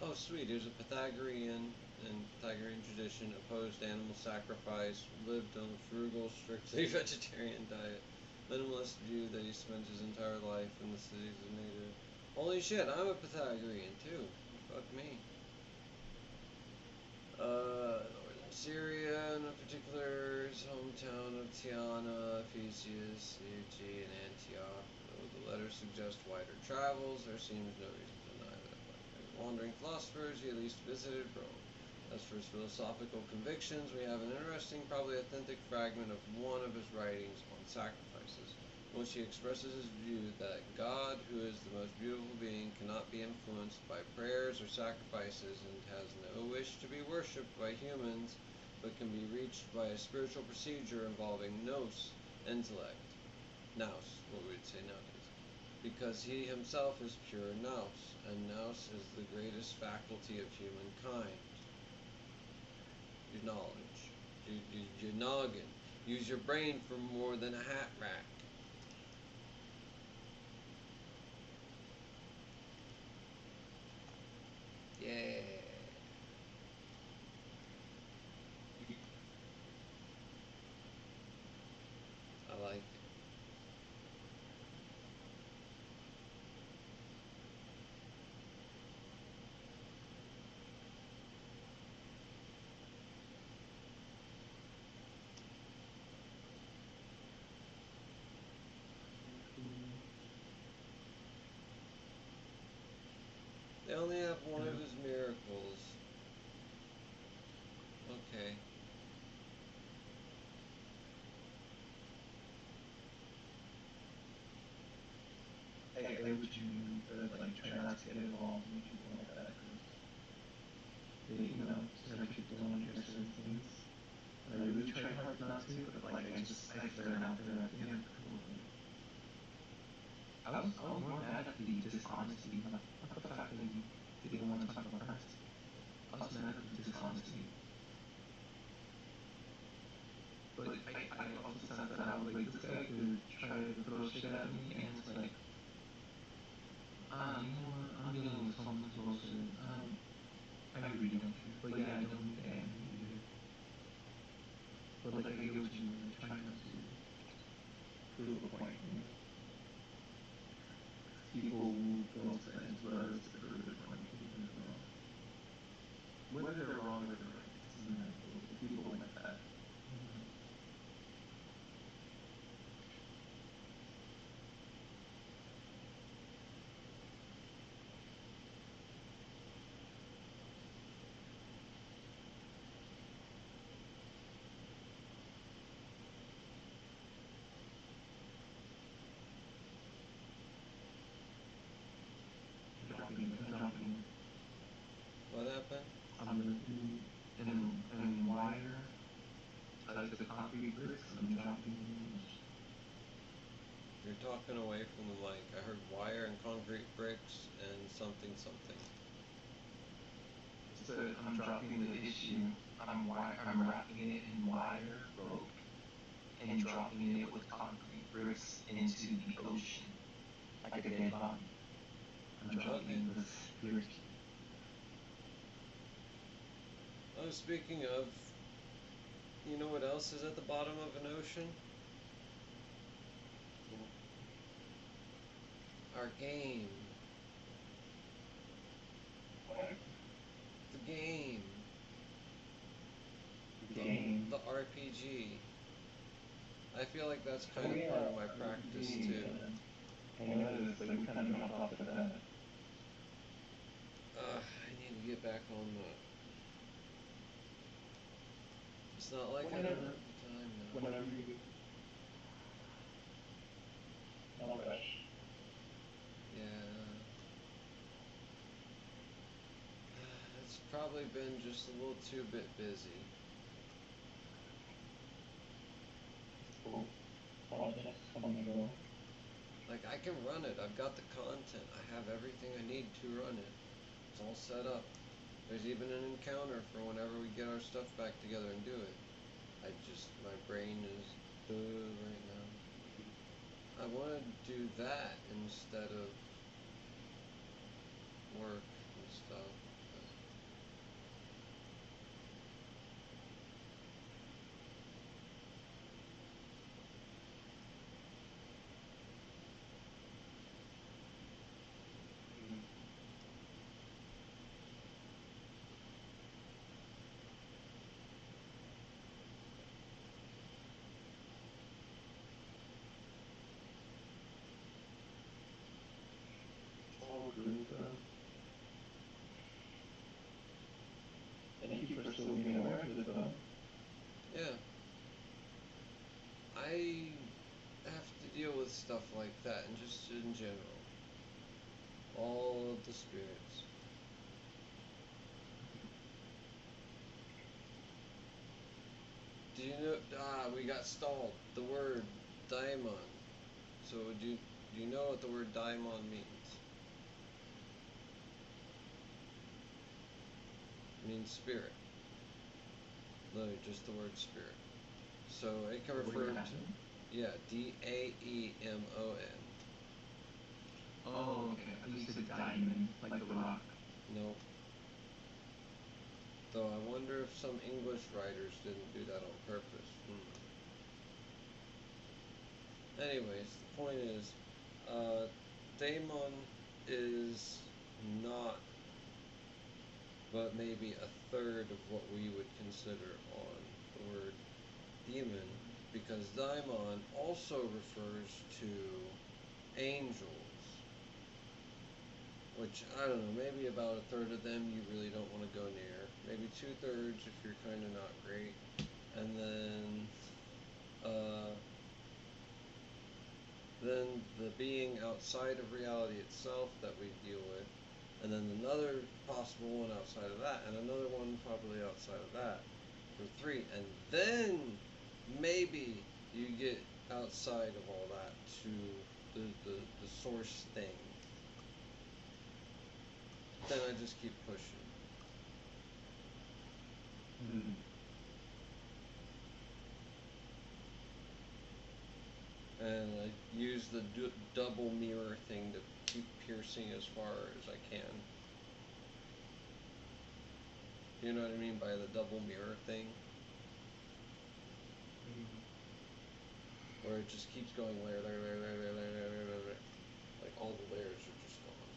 Oh, sweet. There's a Pythagorean and Pythagorean tradition opposed animal sacrifice, lived on a frugal, strictly vegetarian diet. Minimalist view that he spent his entire life in the cities of native. Holy shit, I'm a Pythagorean too. Fuck me. Northern Syria, in particular his hometown of Tiana, Ephesus, Euge, and Antioch. Though the letters suggest wider travels, there seems no reason to deny that. Like wandering philosophers, he at least visited Rome. As for his philosophical convictions, we have an interesting, probably authentic fragment of one of his writings on sacrifices, in which he expresses his view that God, who is the most beautiful being, cannot be influenced by prayers or sacrifices and has no wish to be worshipped by humans, but can be reached by a spiritual procedure involving nous, intellect. Nous, what we would say nowadays. Because he himself is pure nous, and nous is the greatest faculty of humankind. Your knowledge. Your noggin. Use your brain for more than a hat rack. Yeah. I like it. They only have one of his miracles. Okay. Hey, would you like try not to get involved in people like that? Because they, certain people don't hear certain things. I really try hard not to, but like I flare out there at the end. I was more mad at the dishonesty, not the fact that you didn't want to talk about us. I was mad at the dishonesty. But I also sent that out, like, this guy could try to throw shit at me, and it's like, you know what, I'm dealing with so much bullshit, I really don't care. But yeah, I don't need to end it either. But like, I get what you mean, like, trying not to prove a point, People will go to ends where others to prove their point as well. Whether they're wrong or they're right, it doesn't matter. People like that. Dropping. What happened? I'm in wire, like the concrete bricks, I'm dropping. You're talking away from the mic. I heard wire and concrete bricks and something. So I'm dropping the issue. I'm wrapping it in wire rope and dropping it with concrete bricks into the ocean, like a dead body. I'm dropping the spirit. Oh, speaking of, you know what else is at the bottom of an ocean? Our game. What? The game. Game. The RPG. I feel like that's kind of part of my practice too. I noticed, like, we kind of dropped off of that. I need to get back on that. It's not like I don't have the time now. Whenever you no rush. Yeah. It's probably been just a little too bit busy. Cool. Projects come and go. Like, I can run it. I've got the content. I have everything I need to run it. It's all set up. There's even an encounter for whenever we get our stuff back together and do it. My brain is right now. I want to do that instead of work and stuff. and stuff. Thank you for still being aware of it, though. Yeah. I have to deal with stuff like that, and just in general. All of the spirits. Do you know? We got stalled. The word daimon. So do you know what the word daimon means? It means spirit. Literally, just the word spirit. So it can refer to, yeah, Daemon. Oh, okay. I thought you said diamond, like the rock. No. Though I wonder if some English writers didn't do that on purpose. Anyways, the point is, daemon is not, but maybe a third of what we would consider on the word demon, because daimon also refers to angels, which, I don't know, maybe about a third of them you really don't want to go near, maybe 2/3 if you're kind of not great, and then the being outside of reality itself that we deal with, and then another possible one outside of that, and another one probably outside of that, for 3, and then maybe you get outside of all that to the source thing. Then I just keep pushing. And I use the double mirror thing to keep piercing as far as I can. You know what I mean by the double mirror thing? Where it just keeps going layer, like all the layers are just gone.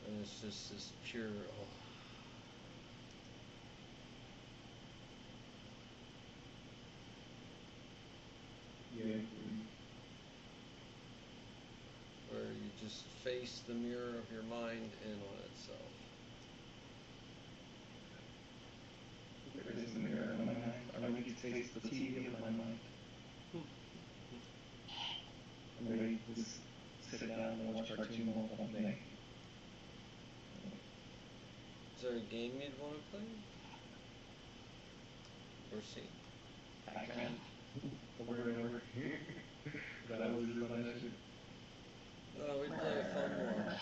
And it's just this pure, Yeah. where you just face the mirror of your mind in on itself. There is a mirror in my mind. I make you taste the TV of my mind. I'm ready to just sit down and watch cartoons all day. Is there a game you'd want to play? Or see? I can. Over and over. That was just on that shit. No, we'd play a fun one.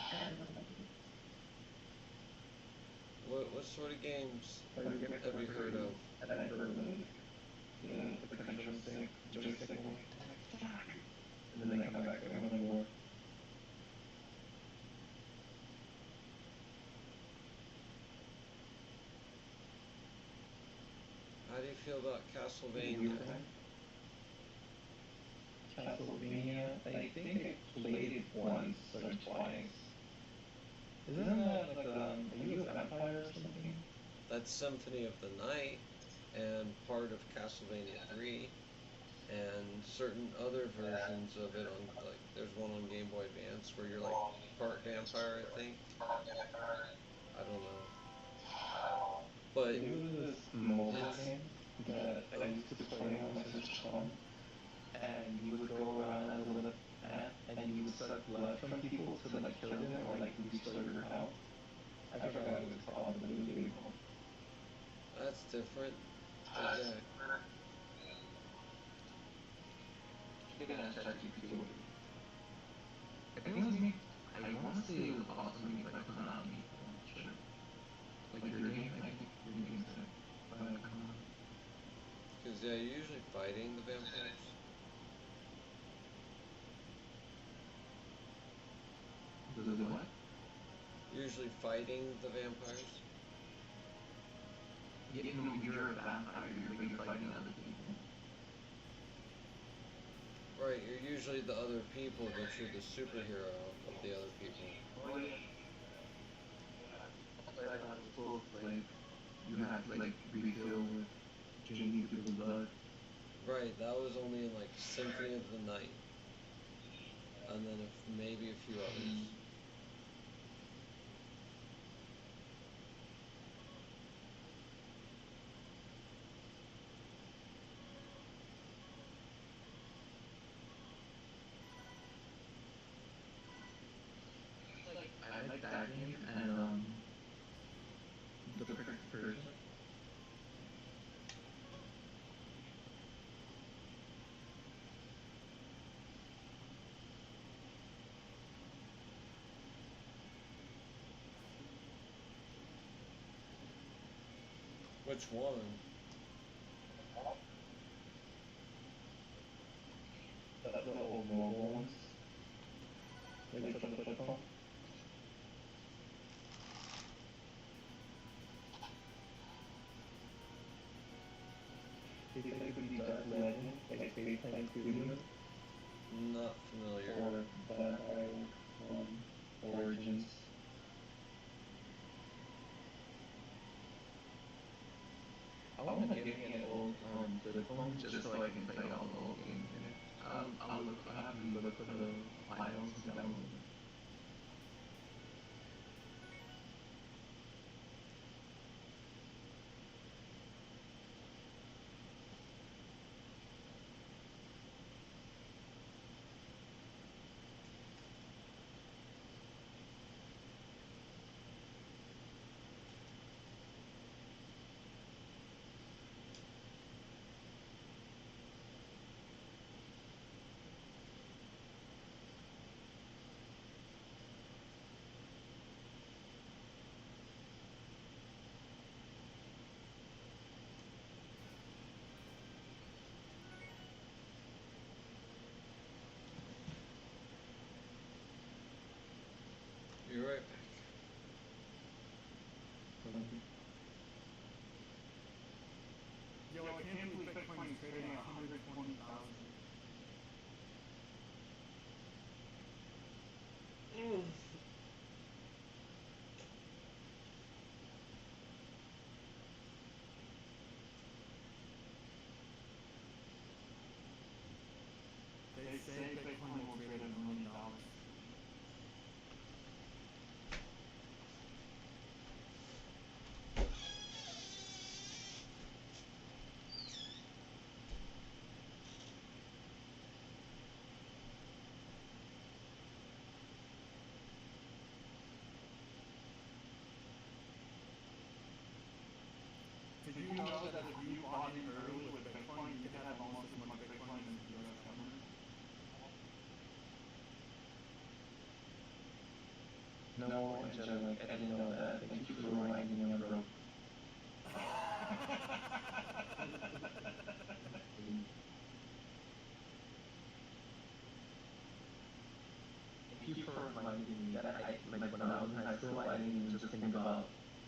What sort of games have you heard of? I've heard of it. The control stick, joystick one. And then they come back with another war. How do you feel about Castlevania? Castlevania, I think I played it once or twice. Isn't that like are you a vampire or something? That's Symphony of the Night, and part of Castlevania 3, and certain other versions of it on, like, there's one on Game Boy Advance where you're like part vampire, I think. I don't know. But It was this mobile game that I used to play when my sister's home. And you would go around as a little ant, and you would suck blood from people to like kill them or like restore your health. I forgot what it was called, but it was really cool. that's different. But yeah. You're gonna start to do it. I think it was me. I want to say it was also made by Konami. I'm not sure. Like your game, I think your game's by Konami. Because, yeah, you're usually fighting the vampires. Was it what? Usually fighting the vampires. Yeah, no, you're a vampire. You're fighting other people. Right, you're usually the other people, but you're the superhero of the other people. Oh yeah. I thought it was cool. Like you have to like refill with drinking people's blood. Right, that was only in like Symphony of the Night. and then maybe a few others. I like that game and the Prince of Persia. Which one? The old mobile ones. Like the flip phone. They think it could be Dark Legend, like Space Time Studio. Not familiar. Or Vampire Origins. I want to give me an old flip phone just so I can play all the old games in it. I'll have to look for the files and download them. You're right back. Yo, I can't believe Bitcoin is trading at 120,000. They say Bitcoin will trade at $1 million. Did you know that if you bought in early with Bitcoin, you could have almost as much Bitcoin as the US government? No, Angelic, I didn't know that. Thank you for reminding me, bro. Thank you for reminding me that when I was in high school, I didn't even just think about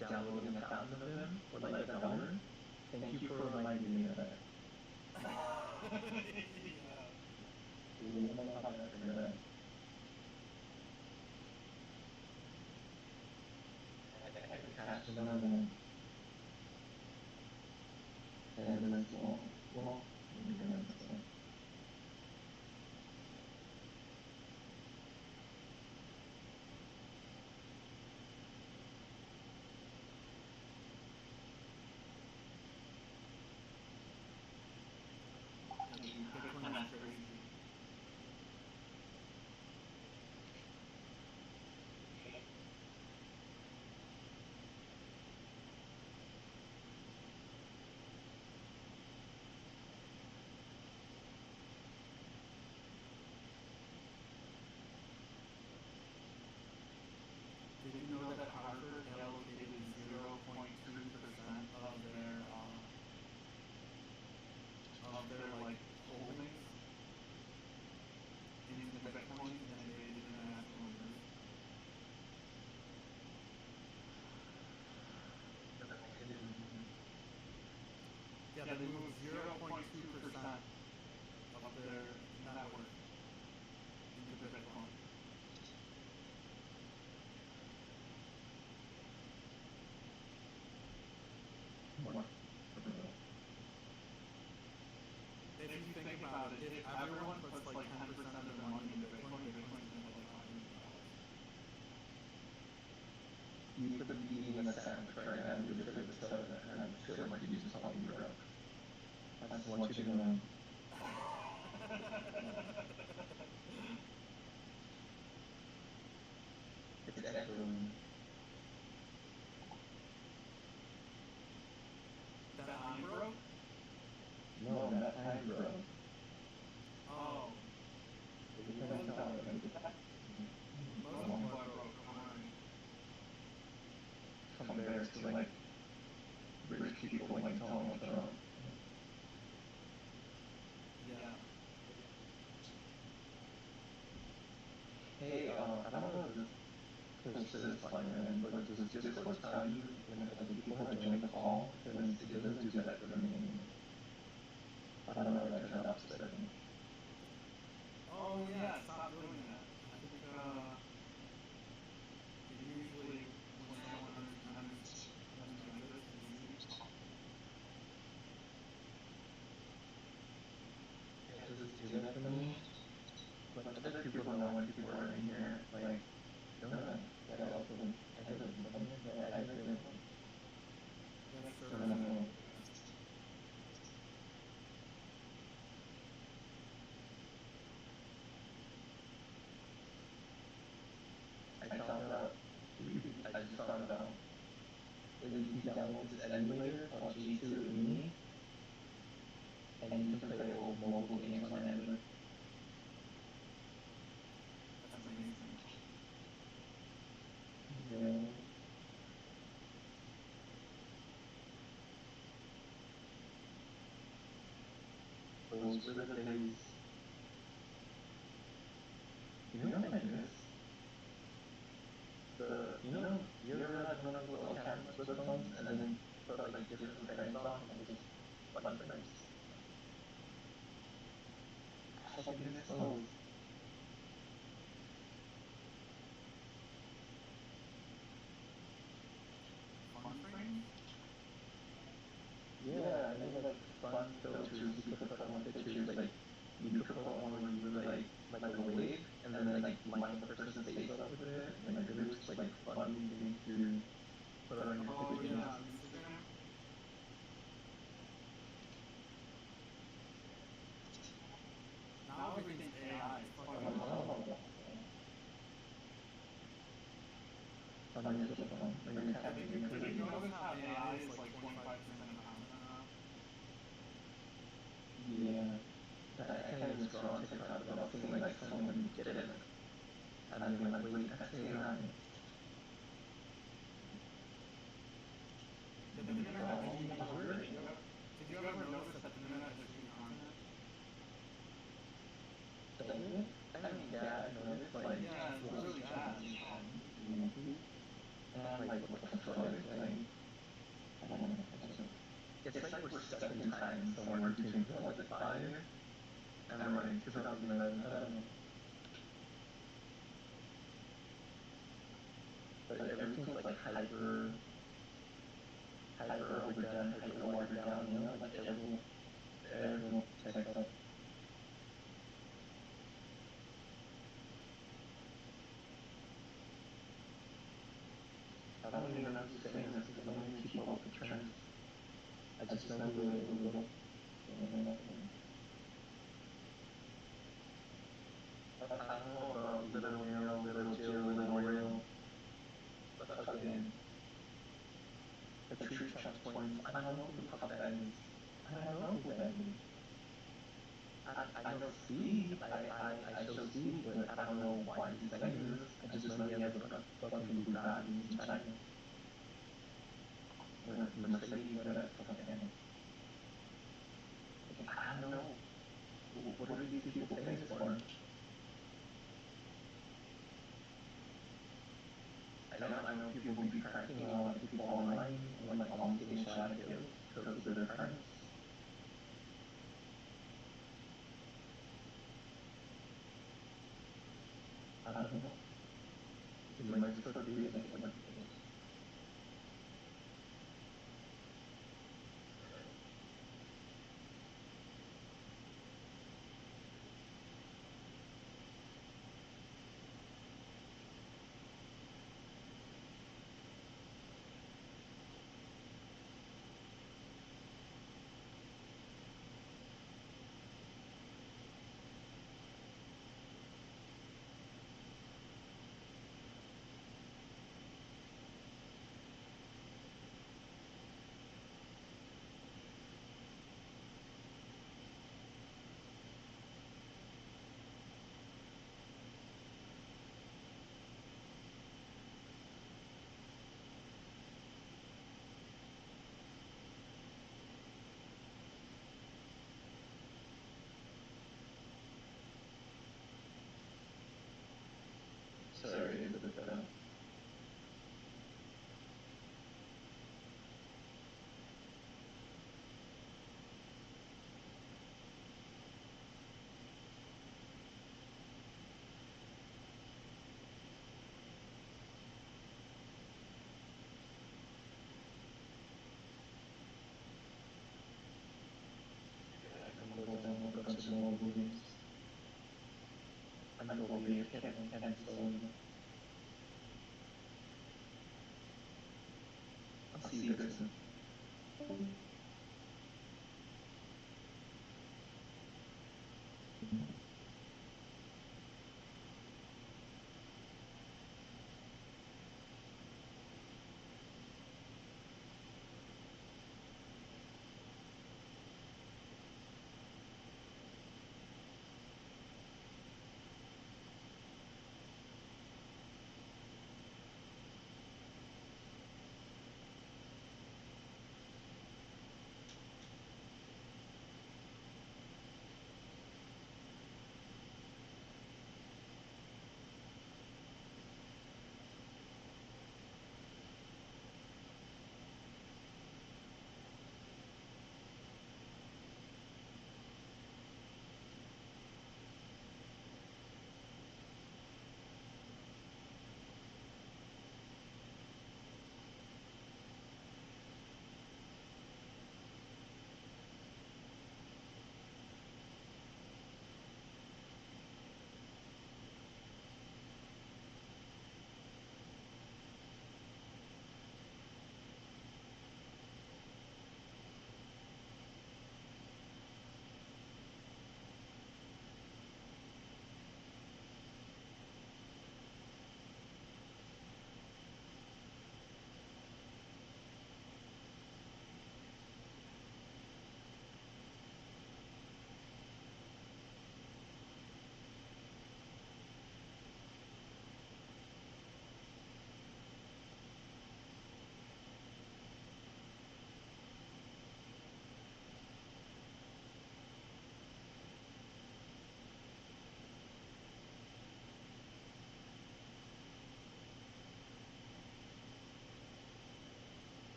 downloading 1,000 of them for like $1. Thank you for reminding me of that. I could catch another one. And that's all. Well, that's all. Bitcoin is crazy. Did you know that Harvard allocated 0.2% of their like holdings into Bitcoin and they did international move? Yeah, they moved 0.2% of their net worth into Bitcoin. If you think about it, if everyone puts like 10% of their money into Bitcoin, Bitcoin You could be eating a sandwich right now, you just heard the soda, and I'm sure my dude just called you broke. I just want you to know. It's echoing. That I'm broke? No, that I'm broke. Oh. Every time I tell him, Most people are broke, don't worry. compared to like rich people like Donald Trump. Yeah. Hey, I don't know if this push this line in, but does Discord tell you when other people have joined the call? Because it doesn't do that for me anymore. I don't know if I turned off the setting. Oh yeah, stop doing that. I think usually when someone understands this, Yeah, does it do that for me? But other people know when people are in here, like, don't I? Like, I also, I heard them from here, but I heard them. that's So I don't know. I found out, I just found out that you can download this emulator called G2E, and you can play old mobile games on Android. That's amazing. Yeah. Those were the days. You know what I miss? You ever had one of those little cameras with phones, and then put like different frames on, and it was just funny frames? I fucking miss those. Fun frames? Yeah, and they were like fun filters you could put on pictures, like you could put one where you were like a wig, and then like line the person's face over there, and like there was just like fun things to put on your Oh pictures. yeah, Instagram. Now everything's AI. It's I fucking don't know awesome. about that. On your phone, or your tablet, Did your you computer. notice how AI is like 25% of content now? Yeah. I can't even scroll on TikTok without seeing like someone get in it. And being like, wait, that's AI. The internet is cheating content. Did you ever notice that the internet is cheating content? Doesn't it? I mean, yeah, I noticed, like, Yeah, it's really bad. and like, what the fuck? Like, I don't know. It's like we're stuck in time somewhere between 2005 and like 2011. I don't know. But everything's like hyper overdone, hyper watered down, you know? Like everyone checks up. I don't even know who's saying this because I don't even keep up with the trends. I just know who it is. I don't know about Little Neil, Little Jill, Little Real, but fucking the Tree Trunk Twins. I don't know who the fuck that is. I don't know who that is. I know Steve. I show Steve, but I don't know why he's saying this. I just know he has a fucking Bugatti in China. Or Mercedes, whatever. Fucking. I don't know. What are these people famous for? I know people will be pranking a lot of people online and like almost getting shot and killed because of their pranks. I don't know. It might just start being like over your pencil anymore. I'll see you guys soon.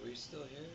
Are we still here?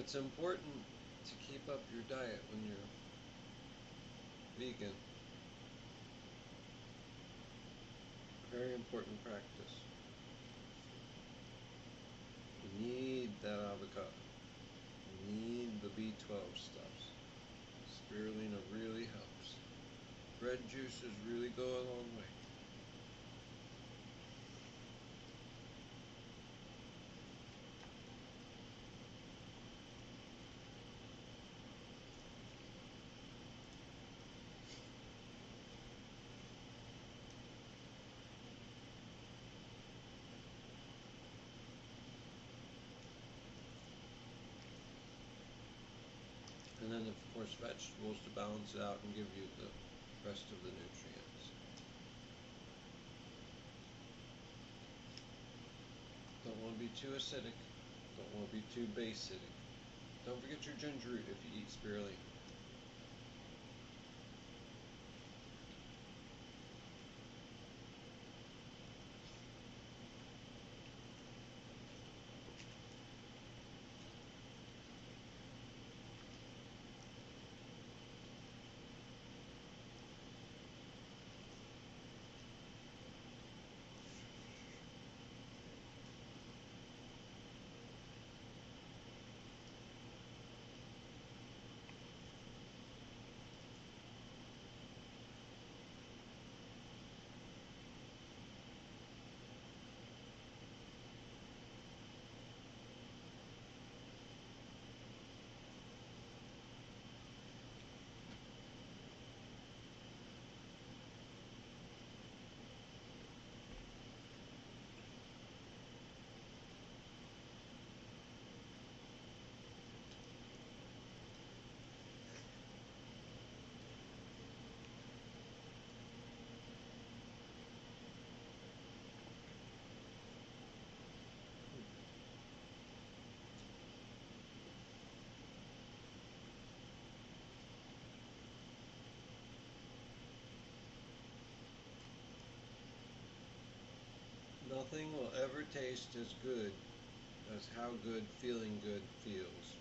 It's important to keep up your diet when you're vegan. Very important practice. You need that avocado. You need the B12 stuffs. Spirulina really helps. Red juices really go a long way. And then, of course, vegetables to balance it out and give you the rest of the nutrients. Don't want to be too acidic. Don't want to be too basidic. Don't forget your ginger root if you eat spirulina. Nothing will ever taste as good as how good feeling good feels.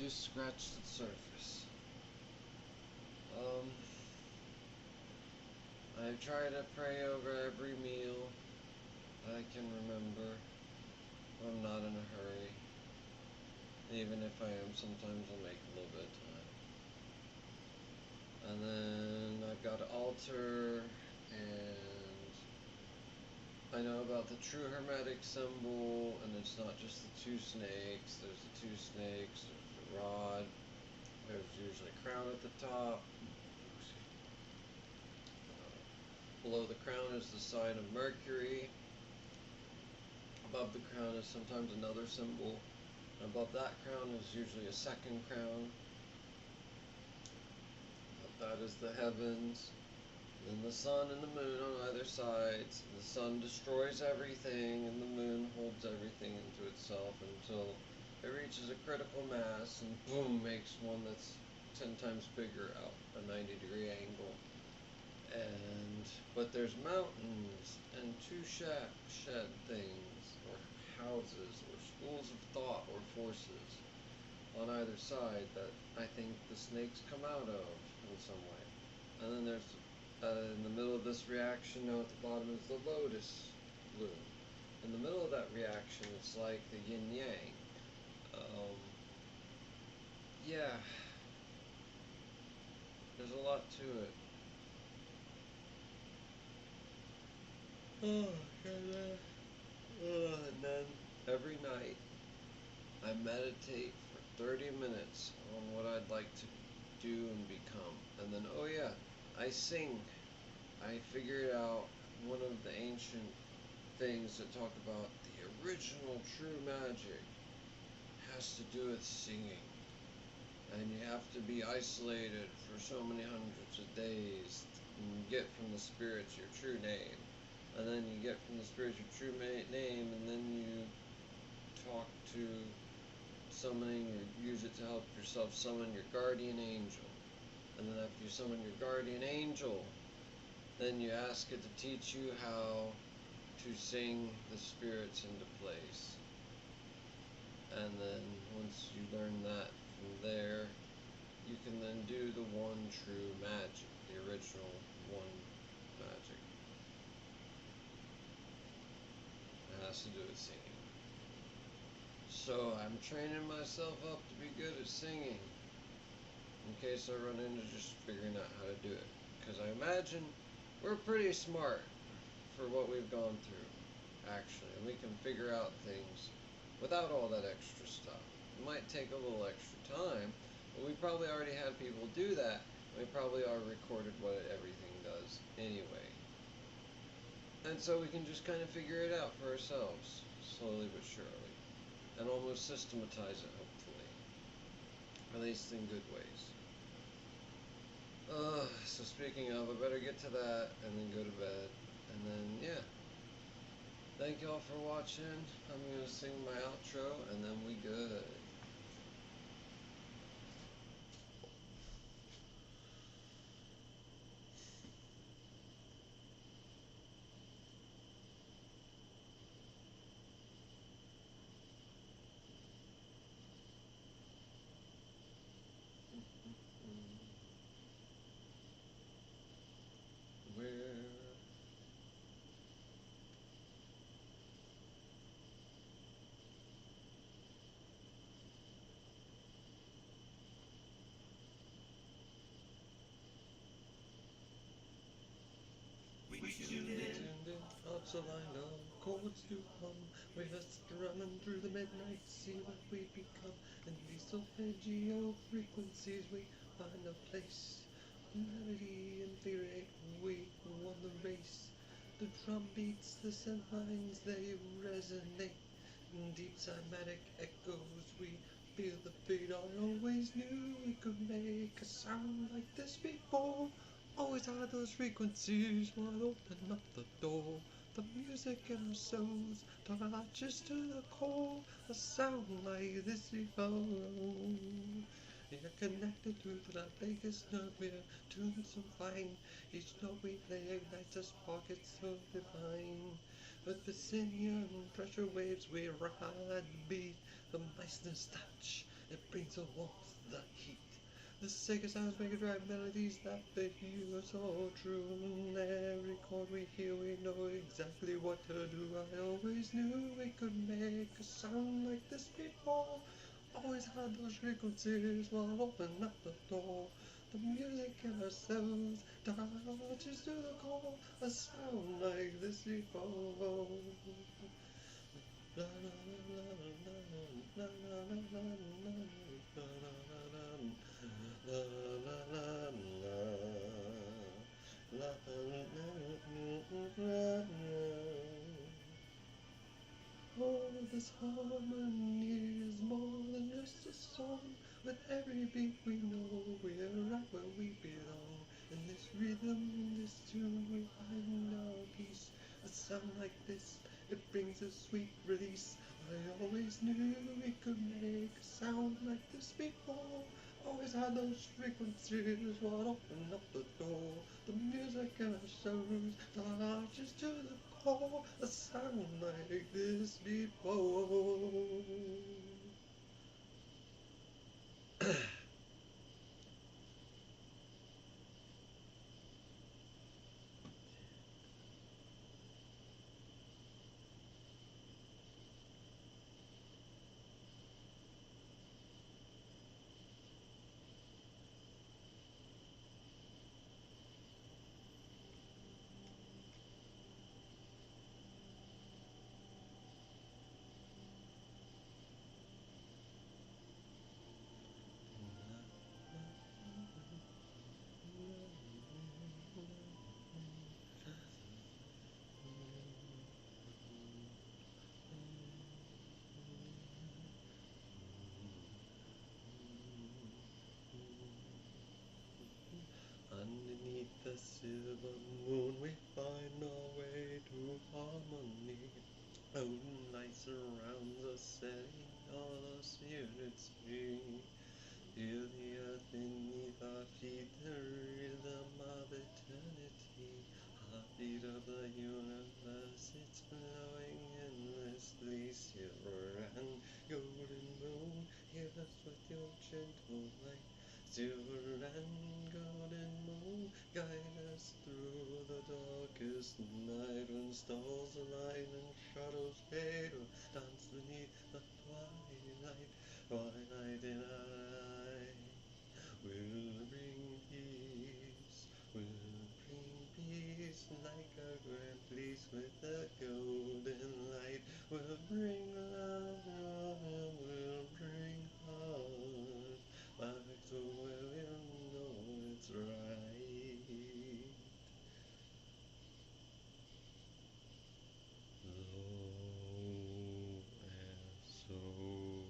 to scratch the surface. I try to pray over every meal I can remember. I'm not in a hurry. Even if I am, sometimes I'll make a little bit of time. And then I've got an altar, and I know about the true hermetic symbol, and it's not just the two snakes. There's the two snakes, there's the rod, there's usually a crown at the top. Below the crown is the sign of Mercury. Above the crown is sometimes another symbol. Above that crown is usually a second crown. That is the heavens. Then the sun and the moon on either sides. The sun destroys everything, and the moon holds everything into itself until it reaches a critical mass, and boom, makes one that's 10 times bigger out a 90-degree angle. But there's mountains and two shed things, or houses, or schools of thought, or forces on either side that I think the snakes come out of in some way. And then there's, in the middle of this reaction, now at the bottom is the lotus bloom. In the middle of that reaction, it's like the yin-yang. Yeah. There's a lot to it. And then every night I meditate for 30 minutes on what I'd like to do and become. And then, oh yeah, I sing. I figured out one of the ancient things that talk about the original true magic has to do with singing. And you have to be isolated for so many hundreds of days and get from the spirits your true name. And then you get from the spirits your true name, and then you talk to summoning, or use it to help yourself summon your guardian angel. And then after you summon your guardian angel, then you ask it to teach you how to sing the spirits into place. And then once you learn that from there, you can then do the one true magic, the original one magic. It has to do with singing. So I'm training myself up to be good at singing, in case I run into just figuring out how to do it. Because I imagine we're pretty smart for what we've gone through, actually, and we can figure out things without all that extra stuff. It might take a little extra time, but we probably already had people do that, and we probably already recorded what everything does anyway. And so we can just kind of figure it out for ourselves, slowly but surely, and almost systematize it, hopefully, at least in good ways. So speaking of, I better get to that, and then go to bed, and then, yeah. Thank y'all for watching. I'm going to sing my outro, and then we good. Thoughts aligned on chords to hum. We just running through the midnight, see what we become. In these solfeggio frequencies, we find a place. Melody infuriate, we won the race. The drum beats, the synth lines, they resonate. In deep cymatic echoes, we feel the beat. I always knew we could make a sound like this before. Always had those frequencies while open up the door. The music in our souls touches to the core. A sound like this before. You're connected to the biggest nerve. We're tuned so fine. Each note we play ignites a spark. It's so divine. With the senior pressure waves we ride the beat. The Meissner's touch. It brings the warmth, the heat. The sickest sounds make it drive melodies that they hear so true. In every chord we hear, we know exactly what to do. I always knew we could make a sound like this before. Always had those frequencies while opening up the door. The music in ourselves touches to the core. A sound like this before. La, la, la, la, la, la, la, la, la, la, la, la, la. Oh, this harmony is more than just a song. With every beat we know we're right where we belong. In this rhythm, this tune, we find our peace. A sound like this, it brings a sweet release. I always knew we could make a sound like this before. Always had those frequencies what opened up the door. The music in our souls touches to the core. A sound like this before. Underneath the silver moon we find our way to harmony. Golden light surrounds us, setting all us here at sea. Feel the earth beneath our feet, the rhythm of eternity. Heartbeat of the universe, it's flowing endlessly. Silver and golden moon, hear us with your gentle light. Silver and golden moon, guide us through the darkest night. When stars align and shadows fade, we'll dance beneath the twilight. Twilight in our eye will bring peace, like a grand fleece with a golden light. Will bring love, will bring heart, back to where we know it's right. Low and slow.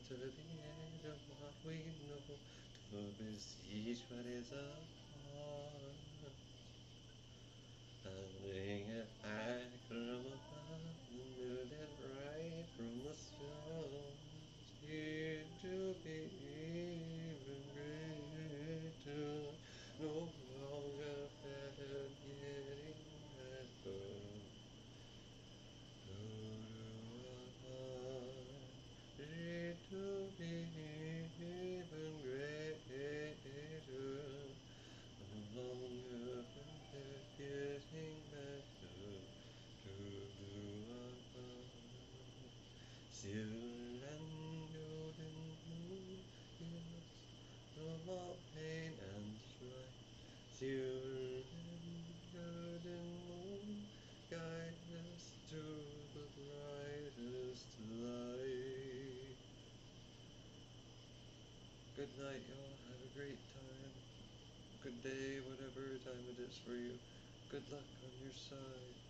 To the edge of what we know, to besiege what is apart, handing it back from above, and build it right from the stars, here to be even greater, no longer fed, getting better. To be even greater, no longer getting better, to do our part. Silver and golden moon, yes, from all pain and strife. Silver and golden moon, guide us to the brightest light. Good night, y'all. Have a great time. Good day, whatever time it is for you. Good luck on your side.